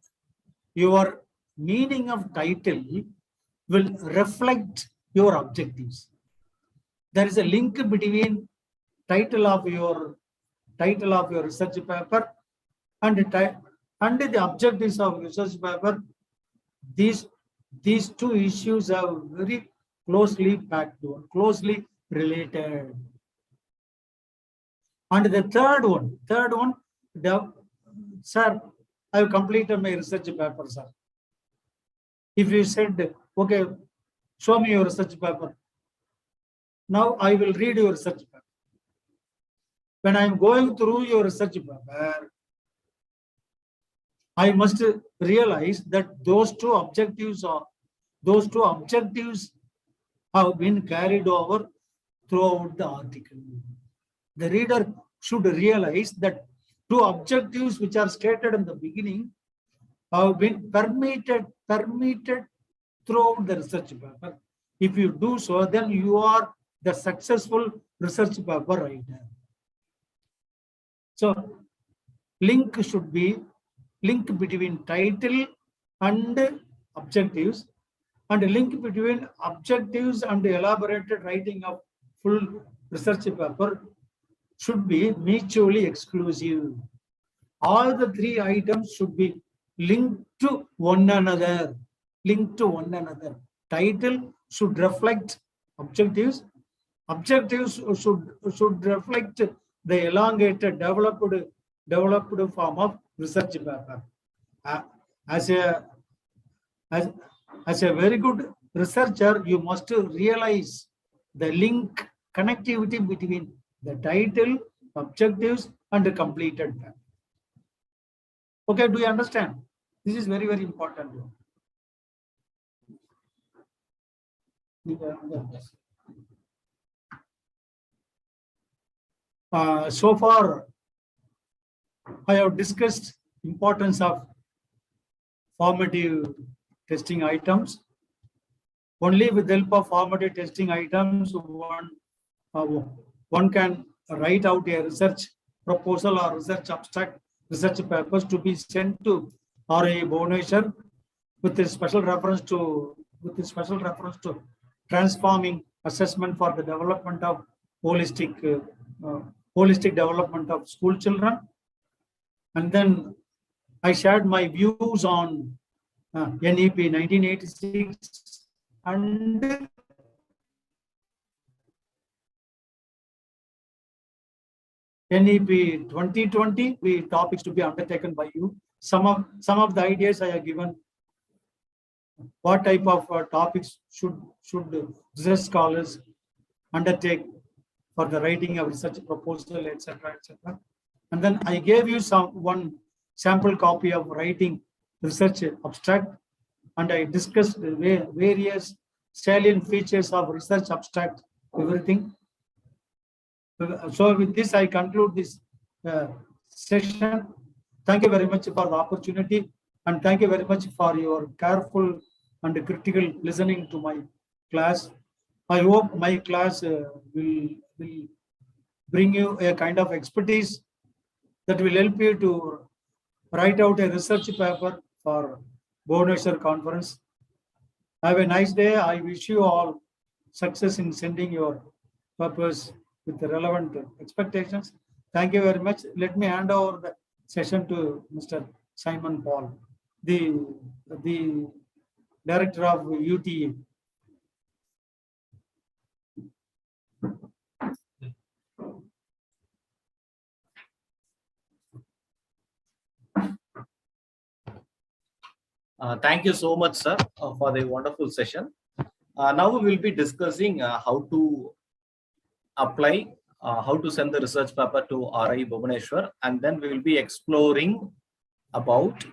meaning of title will reflect your objectives. There is a link between title of your research paper and the objectives of research paper. These 2 issues are very closely packed, closely related. And the third one, sir, I have completed my research paper, sir. If you said, okay, show me your research paper. Now I will read your research paper. When I am going through your research paper, I must realize that those two objectives have been carried over throughout the article. The reader should realize that 2 objectives which are stated in the beginning have been permeated throughout the research paper. If you do so, then you are the successful research paper writer. So link should be link between title and objectives, and link between objectives and elaborated writing of full research paper should be mutually exclusive. All the three items should be linked to one another. Linked to one another. Title should reflect objectives. Objectives should reflect the elongated, developed form of research paper. As a very good researcher, you must realize the link, connectivity between the title, objectives, and the completed paper. Okay, do you understand? This is very, very important. So far, I have discussed importance of formative testing items. Only with the help of formative testing items, one can write out a research proposal or research abstract, research papers to be sent to RIE Bhubaneswar with a special reference to transforming assessment for the development of holistic development of school children. And then I shared my views on NEP 1986 and NEP 2020, the topics to be undertaken by you. Some of the ideas I have given. What type of topics should research scholars undertake for the writing of research proposal, etc., etc. And then I gave you one sample copy of writing research abstract, and I discussed the various salient features of research abstract, everything. So with this, I conclude this session. Thank you very much for the opportunity, and thank you very much for your careful and critical listening to my class. I hope my class will bring you a kind of expertise that will help you to write out a research paper for Bhubaneswar conference. Have a nice day. I wish you all success in sending your papers with the relevant expectations. Thank you very much. Let me hand over the session to Mr. Simon Paul, the director of UTA. Thank you so much, sir, for the wonderful session. Now we will be discussing how to apply, how to send the research paper to RIE Bhubaneswar, and then we will be exploring about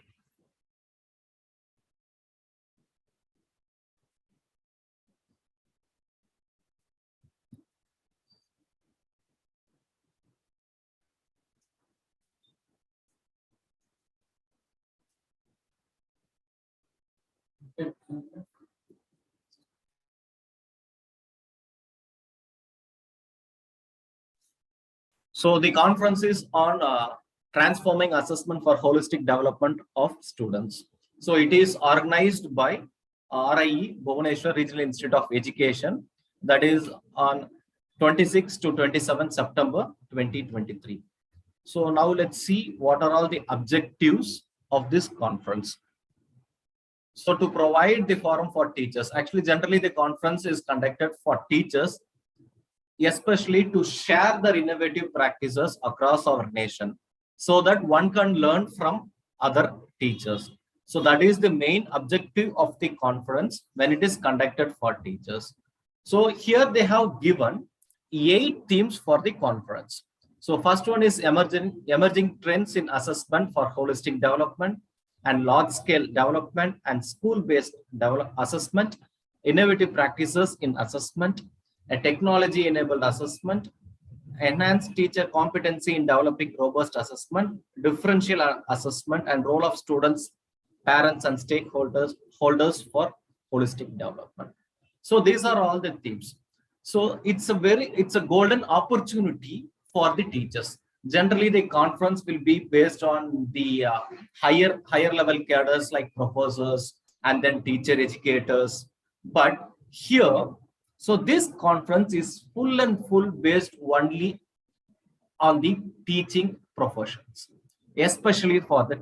so the conference is on transforming assessment for holistic development of students. So it is organized by RIE Bhubaneswar Regional Institute of Education, that is on 26 to 27 September 2023. So now let's see what are all the objectives of this conference. So to provide the forum for teachers, actually generally the conference is conducted for teachers, especially to share their innovative practices across our nation so that one can learn from other teachers. So that is the main objective of the conference when it is conducted for teachers. So here they have given 8 themes for the conference. So first one is emerging trends in assessment for holistic development and large-scale development and school-based assessment, innovative practices in assessment, a technology-enabled assessment, enhanced teacher competency in developing robust assessment, differential assessment, and role of students, parents, and stakeholders for holistic development. So these are all the themes. So it's a golden opportunity for the teachers. Generally, the conference will be based on the higher level cadres like professors and then teacher educators. But here, so this conference is full and full based only on the teaching professions, especially for the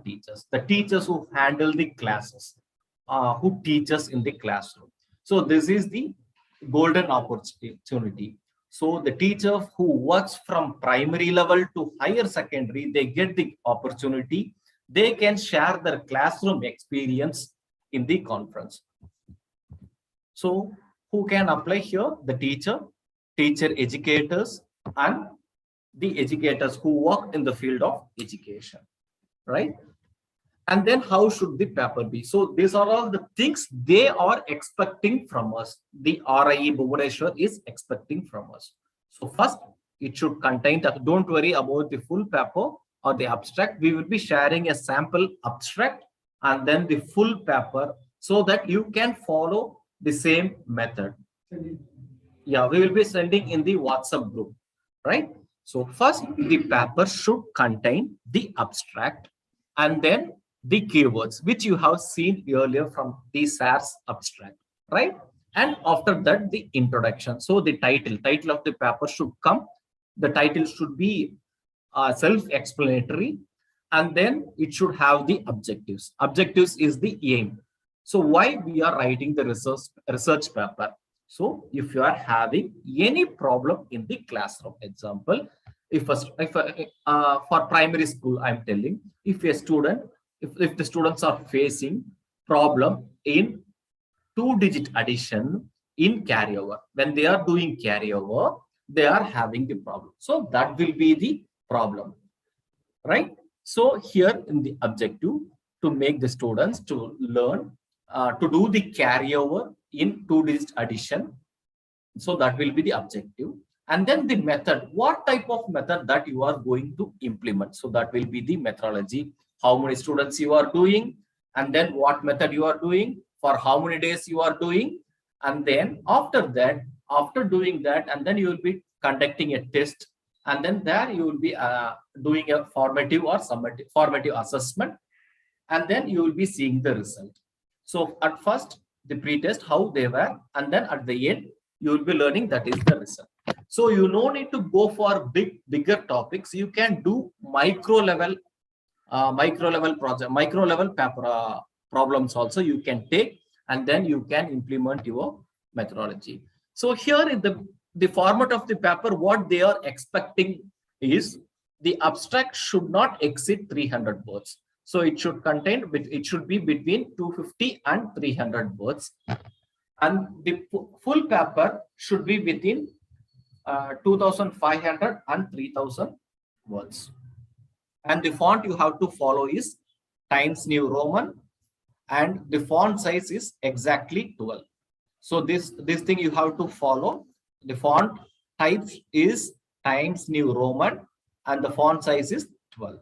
teachers who handle the classes, who teach us in the classroom. So this is the golden opportunity. So the teacher who works from primary level to higher secondary, they get the opportunity. They can share their classroom experience in the conference. So who can apply here? The teacher educators, and the educators who work in the field of education, right? And then how should the paper be? So these are all the things they are expecting from us. The RIE Bhubaneswar is expecting from us. So first, it should contain, don't worry about the full paper or the abstract. We will be sharing a sample abstract and then the full paper so that you can follow the same method. Yeah, we will be sending in the WhatsApp group, right? So first, the paper should contain the abstract and then the keywords, which you have seen earlier from the SARS abstract, right? And after that, the introduction. So the title of the paper should come. The title should be self-explanatory, and then it should have the objectives. Objectives is the aim. So why we are writing the research paper? So if you are having any problem in the classroom, example, if for primary school, I'm telling, if a student, if the students are facing problem in 2-digit addition in carryover, when they are doing carryover, they are having the problem. So that will be the problem, right? So here in the objective, to make the students to learn to do the carryover in 2-digit addition. So that will be the objective. And then the method, what type of method that you are going to implement. So that will be the methodology, how many students you are doing, and then what method you are doing, for how many days you are doing. And then after that, after doing that, and then you will be conducting a test. And then there you will be doing a formative or formative assessment. And then you will be seeing the result. So at first, the pre-test, how they were, and then at the end, you will be learning that is the result. So you no need to go for bigger topics. You can do micro level project, micro level paper problems also you can take, and then you can implement your methodology. So here in the format of the paper, what they are expecting is the abstract should not exceed 300 words. So it should contain, it should be between 250 and 300 words. And the full paper should be within 2,500 and 3,000 words. And the font you have to follow is Times New Roman, and the font size is exactly 12. So this thing you have to follow. The font type is Times New Roman, and the font size is 12.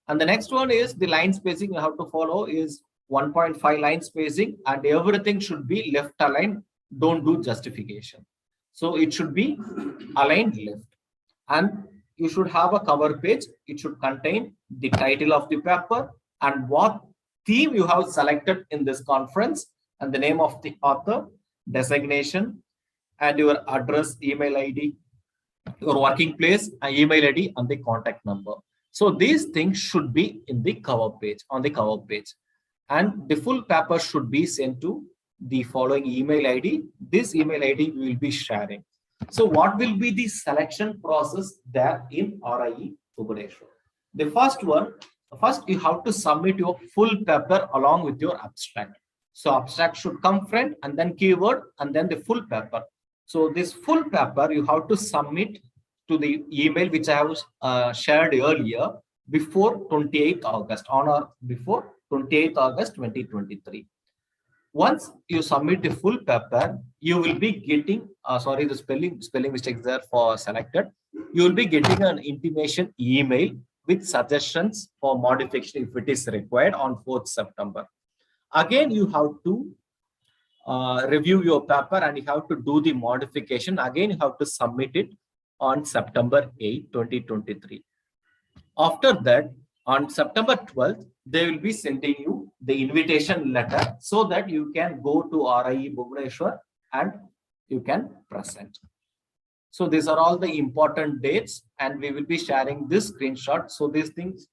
And the next one is the line spacing you have to follow is 1.5 line spacing, and everything should be left aligned. Don't do justification. So it should be aligned left. And you should have a cover page. It should contain the title of the paper and what theme you have selected in this conference, and the name of the author, designation, and your address, email ID, your working place, email ID, and the contact number. So these things should be in the cover page, on the cover page. And the full paper should be sent to the following email ID. This email ID we will be sharing. So what will be the selection process there in RIE Bhubaneswar? The first one, first you have to submit your full paper along with your abstract. So abstract should come front, and then keyword, and then the full paper. So this full paper you have to submit to the email which I have shared earlier before 28th August, on or before 28th August 2023. Once you submit the full paper, you will be getting, sorry, the spelling mistakes there for selected. You will be getting an intimation email with suggestions for modification if it is required on 4th September. Again, you have to review your paper and you have to do the modification. Again, you have to submit it on September 8, 2023. After that, on September 12th, they will be sending you the invitation letter so that you can go to RIE Bhubaneswar and you can present. So these are all the important dates and we will be sharing this screenshot. So these things.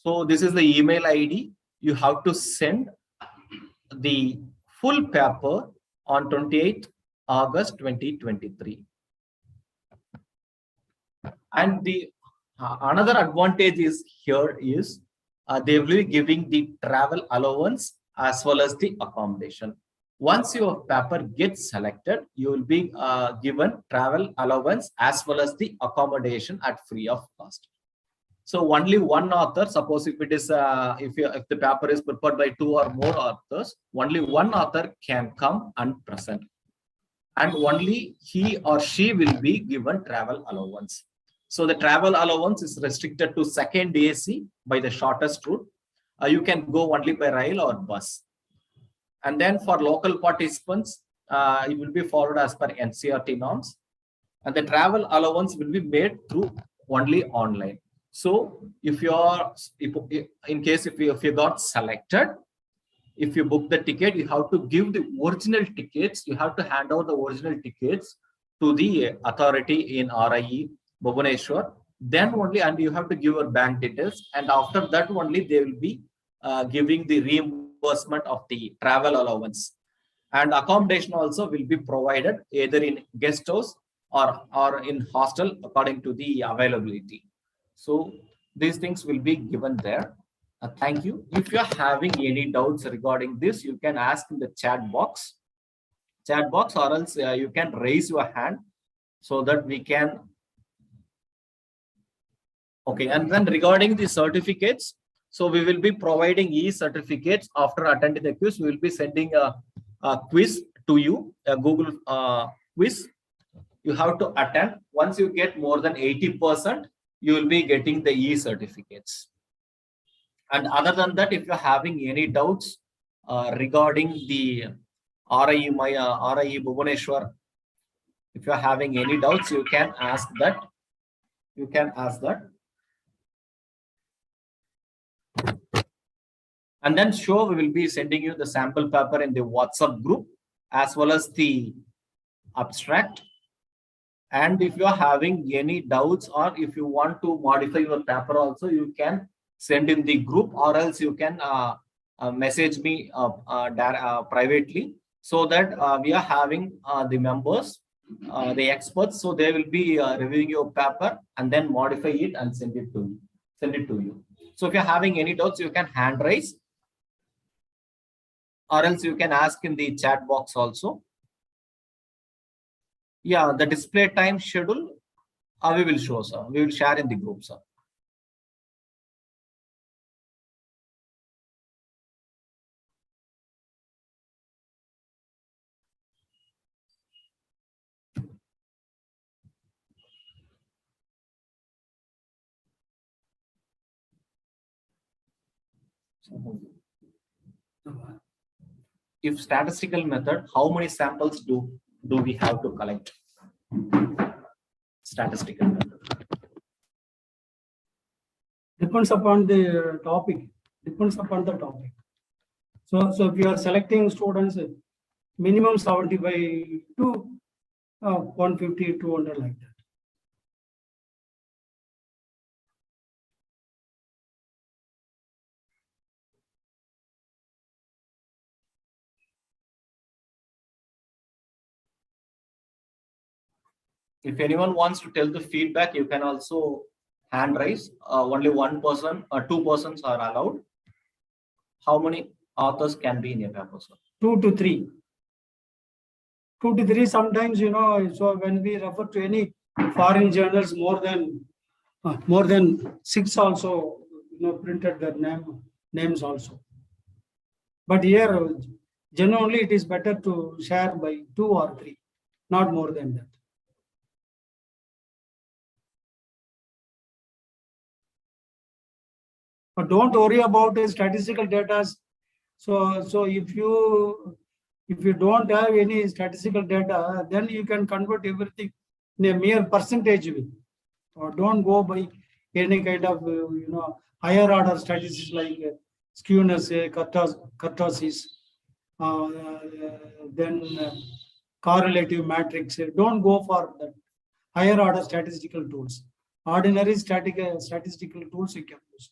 So this is the email ID. You have to send the full paper on 28th August 2023. And the another advantage is here is they will be giving the travel allowance as well as the accommodation. Once your paper gets selected, you will be given travel allowance as well as the accommodation at free of cost. So only one author, suppose if it is if the paper is prepared by 2 or more authors, only one author can come and present, and only he or she will be given travel allowance. So the travel allowance is restricted to second AC by the shortest route. You can go only by rail or bus. And then for local participants, it will be followed as per NCERT norms. And the travel allowance will be made through only online. So if you are, in case if you got selected, if you book the ticket, you have to give the original tickets. You have to hand over the original tickets to the authority in RIE Bhubaneswar. Then only, and you have to give your bank details. And after that only, they will be giving the reimbursement of the travel allowance. And accommodation also will be provided either in guest house or in hostel according to the availability. So these things will be given there. Thank you. If you're having any doubts regarding this, you can ask in the chat box, or else you can raise your hand so that we can. Okay, and then regarding the certificates, so we will be providing e-certificates after attending the quiz. We will be sending a quiz to you, a Google quiz. You have to attend. Once you get more than 80%, you will be getting the e-certificates. And other than that, if you're having any doubts regarding the RIE Bhubaneswar, if you're having any doubts, you can ask that. You can ask that. And then sure, we will be sending you the sample paper in the WhatsApp group as well as the abstract. And if you're having any doubts or if you want to modify your paper also, you can send in the group, or else you can message me privately, so that we are having the members, the experts, so they will be reviewing your paper and then modify it and send it to you. So if you're having any doubts, you can hand raise, or else you can ask in the chat box also. Yeah, the display time schedule we will show, sir. We will share in the group, sir. If statistical method, how many samples do we have to collect? Statistical method. Depends upon the topic. Depends upon the topic. So if you are selecting students, minimum 75 to 150, 200 like that. If anyone wants to tell the feedback, you can also hand raise. Only one person or two persons are allowed. How many authors can be in a paper, sir? 2 to 3. 2 to 3 sometimes, so when we refer to any foreign journals, more than 6 also, printed their names also. But here, generally, it is better to share by 2 or 3, not more than that. But don't worry about the statistical data. So if you don't have any statistical data, then you can convert everything in a mere percentage way. Or don't go by any kind of higher order statistics like skewness, kurtosis, then correlative matrix. Don't go for the higher order statistical tools. Ordinary statistical tools you can use.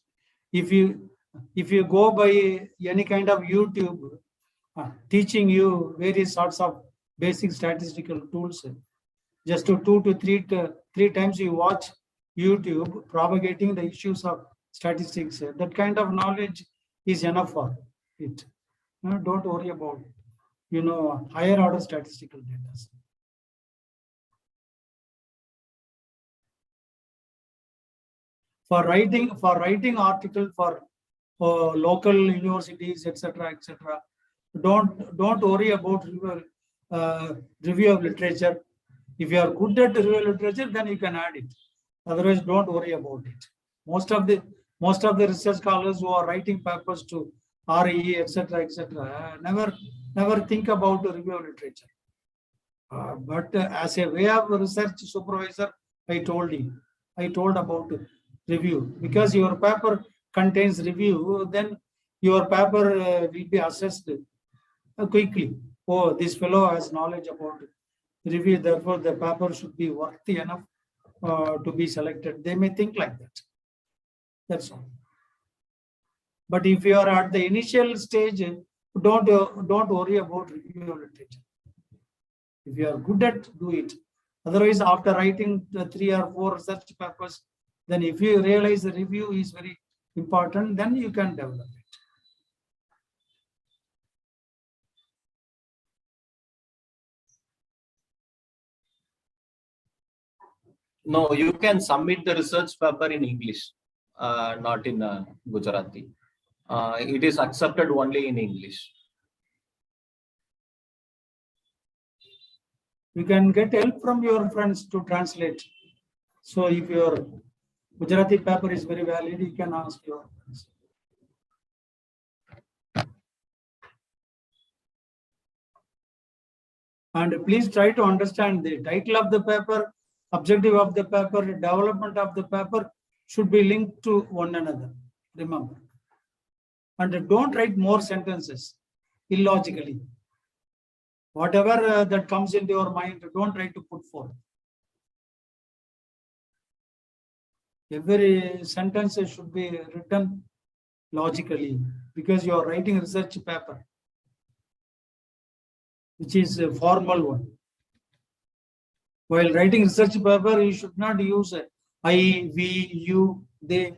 If you go by any kind of YouTube teaching you various sorts of basic statistical tools, just to 2 to 3 times you watch YouTube propagating the issues of statistics, that kind of knowledge is enough for it. Don't worry about higher order statistical data. For writing article for local universities, etc., don't worry about review of literature. If you are good at review of literature, then you can add it. Otherwise, don't worry about it. Most of the research scholars who are writing papers to RE, etc., never think about the review of literature. But as a way of research supervisor, I told about review. Because your paper contains review, then your paper will be assessed quickly. Oh, this fellow has knowledge about review, therefore the paper should be worthy enough to be selected. They may think like that. That's all. But if you are at the initial stage, don't worry about review of literature. If you are good at, do it. Otherwise, after writing the 3 or 4 research papers, then if you realize the review is very important, then you can develop it. No, you can submit the research paper in English, not in Gujarati. It is accepted only in English. You can get help from your friends to translate. So if your Gujarati paper is very valid, you can ask your friends. And please try to understand the title of the paper, objective of the paper, development of the paper should be linked to one another. Remember. And don't write more sentences illogically. Whatever that comes into your mind, don't try to put forth. Every sentence should be written logically because you are writing research paper, which is a formal one. While writing research paper, you should not use I, we, you, they.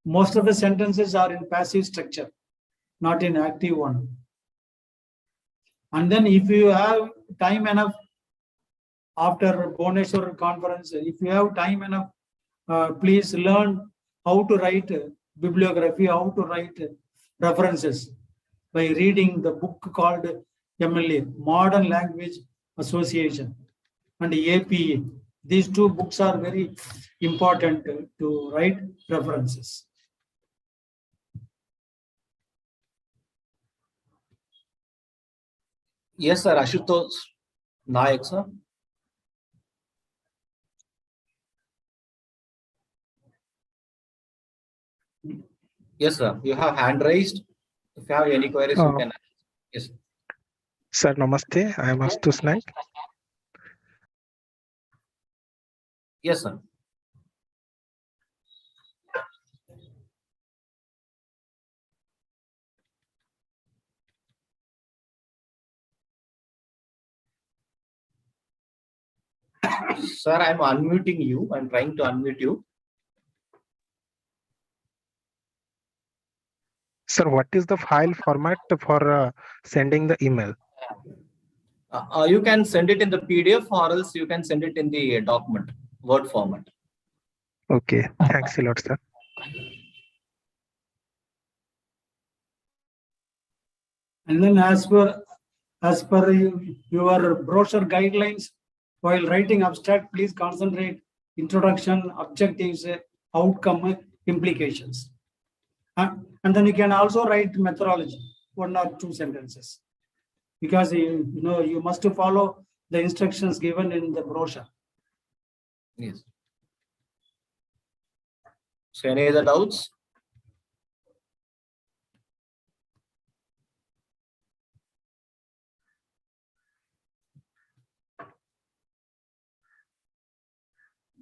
Most of the sentences are in passive structure, not in active one. And then if you have time enough after Bhubaneswar conference, if you have time enough, please learn how to write bibliography, how to write references by reading the book called MLA, Modern Language Association, and APA. These 2 books are very important to write references. Yes, sir. Ashutosh Nayak, sir. Yes, sir. You have hand raised. If you have any queries, you can ask. Yes. Sir, namaste. I am Ashutosh Nayak. Yes, sir. Sir, I'm unmuting you. I'm trying to unmute you. Sir, what is the file format for sending the email? You can send it in the PDF or else you can send it in the document, Word format. Okay, thanks a lot, sir. And then as per your brochure guidelines, while writing abstract, please concentrate introduction, objectives, outcome, implications. And then you can also write methodology. one or two sentences. Because you must follow the instructions given in the brochure. Yes. So any other doubts?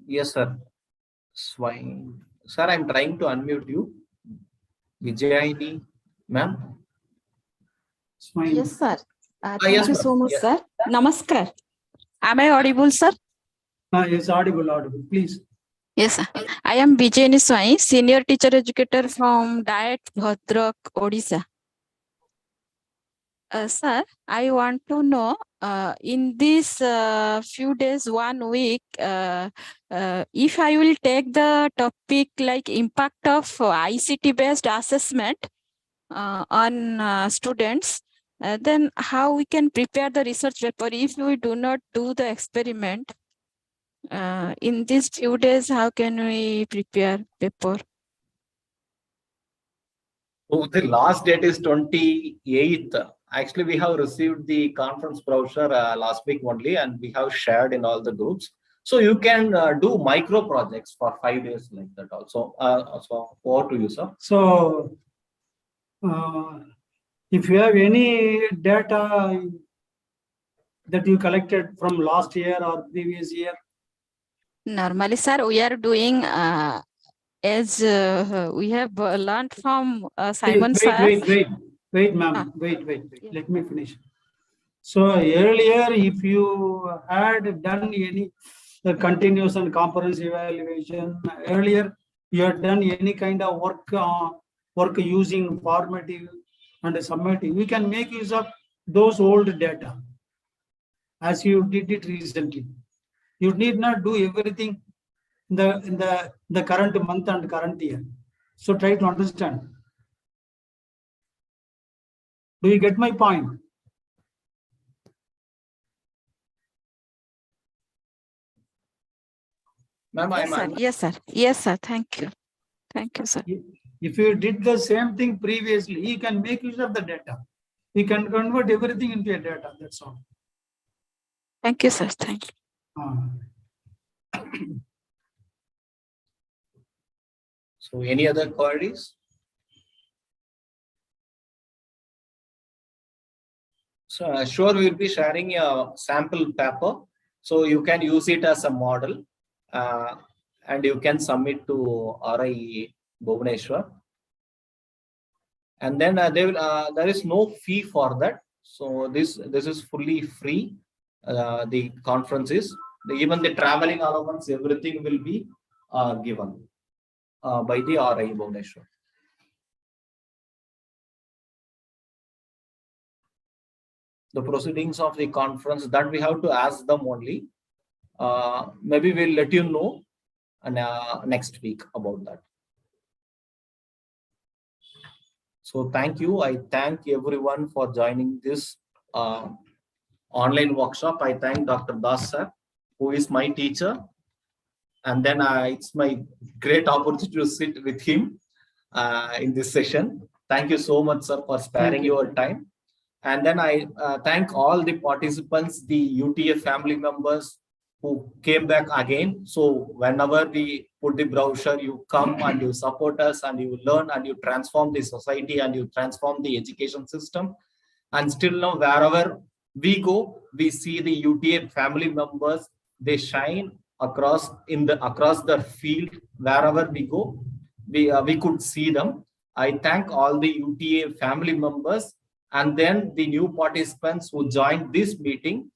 Yes, sir. Swine. Sir, I'm trying to unmute you. Vijayini, ma'am. Swine. Yes, sir. yes, Thank you ma'am. so much, Yes. sir. Namaskar. Am I audible, sir? Yes, audible, please. Yes, sir. I am Vijayini Swai, senior teacher educator from Diet Bhadrak, Odisha. Sir, I want to know in this few days, 1 week, if I will take the topic like impact of ICT based assessment on students, then how we can prepare the research paper if we do not do the experiment? In these few days, how can we prepare paper? Oh, the last date is 28th. Actually, we have received the conference brochure last week only, and we have shared in all the groups. So you can do micro projects for 5 days like that also. So over to you, sir. So, if you have any data that you collected from last year or previous year, Normally, sir, we are doing as we have learned from Simon sir. wait, ma'am, wait. Yeah. Let me finish. So earlier, if you had done any continuous and comprehensive evaluation, earlier you had done any kind of work using formative and summative, we can make use of those old data as you did it recently. You need not do everything in the current month and current year. So try to understand. Do you get my point? Ma'am, Yes, sir. Yes, sir. Thank you. Thank you, sir. If you did the same thing previously, you can make use of the data. You can convert everything into a data. That's all. Thank you, sir. Thank you. So any other queries? So sure, we'll be sharing a sample paper. So you can use it as a model and you can submit to RI Bhubaneswar. And then there is no fee for that. So this is fully free. The conference is, even the traveling allowance, everything will be given by the RI Bhubaneswar. The proceedings of the conference, that we have to ask them only. Maybe we'll let you know next week about that. So thank you. I thank everyone for joining this online workshop. I thank Dr. Das sir, who is my teacher. And then it's my great opportunity to sit with him in this session. Thank you so much, sir, for sparing your time. And then I thank all the participants, the UTA family members who came back again. So whenever we put the brochure, you come and you support us and you learn and you transform the society and you transform the education system. And still now, wherever we go, we see the UTA family members, they shine across the field. Wherever we go, we could see them. I thank all the UTA family members and then the new participants who joined this meeting.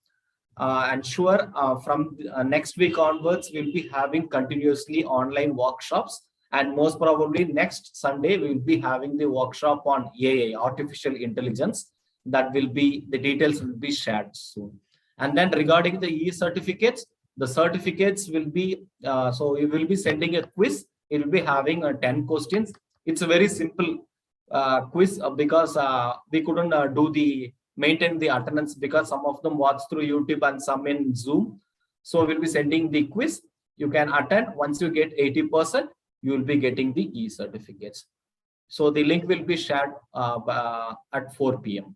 And sure, from next week onwards, we'll be having continuously online workshops. And most probably next Sunday, we'll be having the workshop on AI, artificial intelligence. That will be, the details will be shared soon. And then regarding the e-certificates, the certificates will be, so we will be sending a quiz. It will be having 10 questions. It's a very simple quiz because we couldn't maintain the attendance because some of them watch through YouTube and some in Zoom. So we'll be sending the quiz. You can attend. Once you get 80%, you will be getting the e-certificates. So the link will be shared at 4 p.m.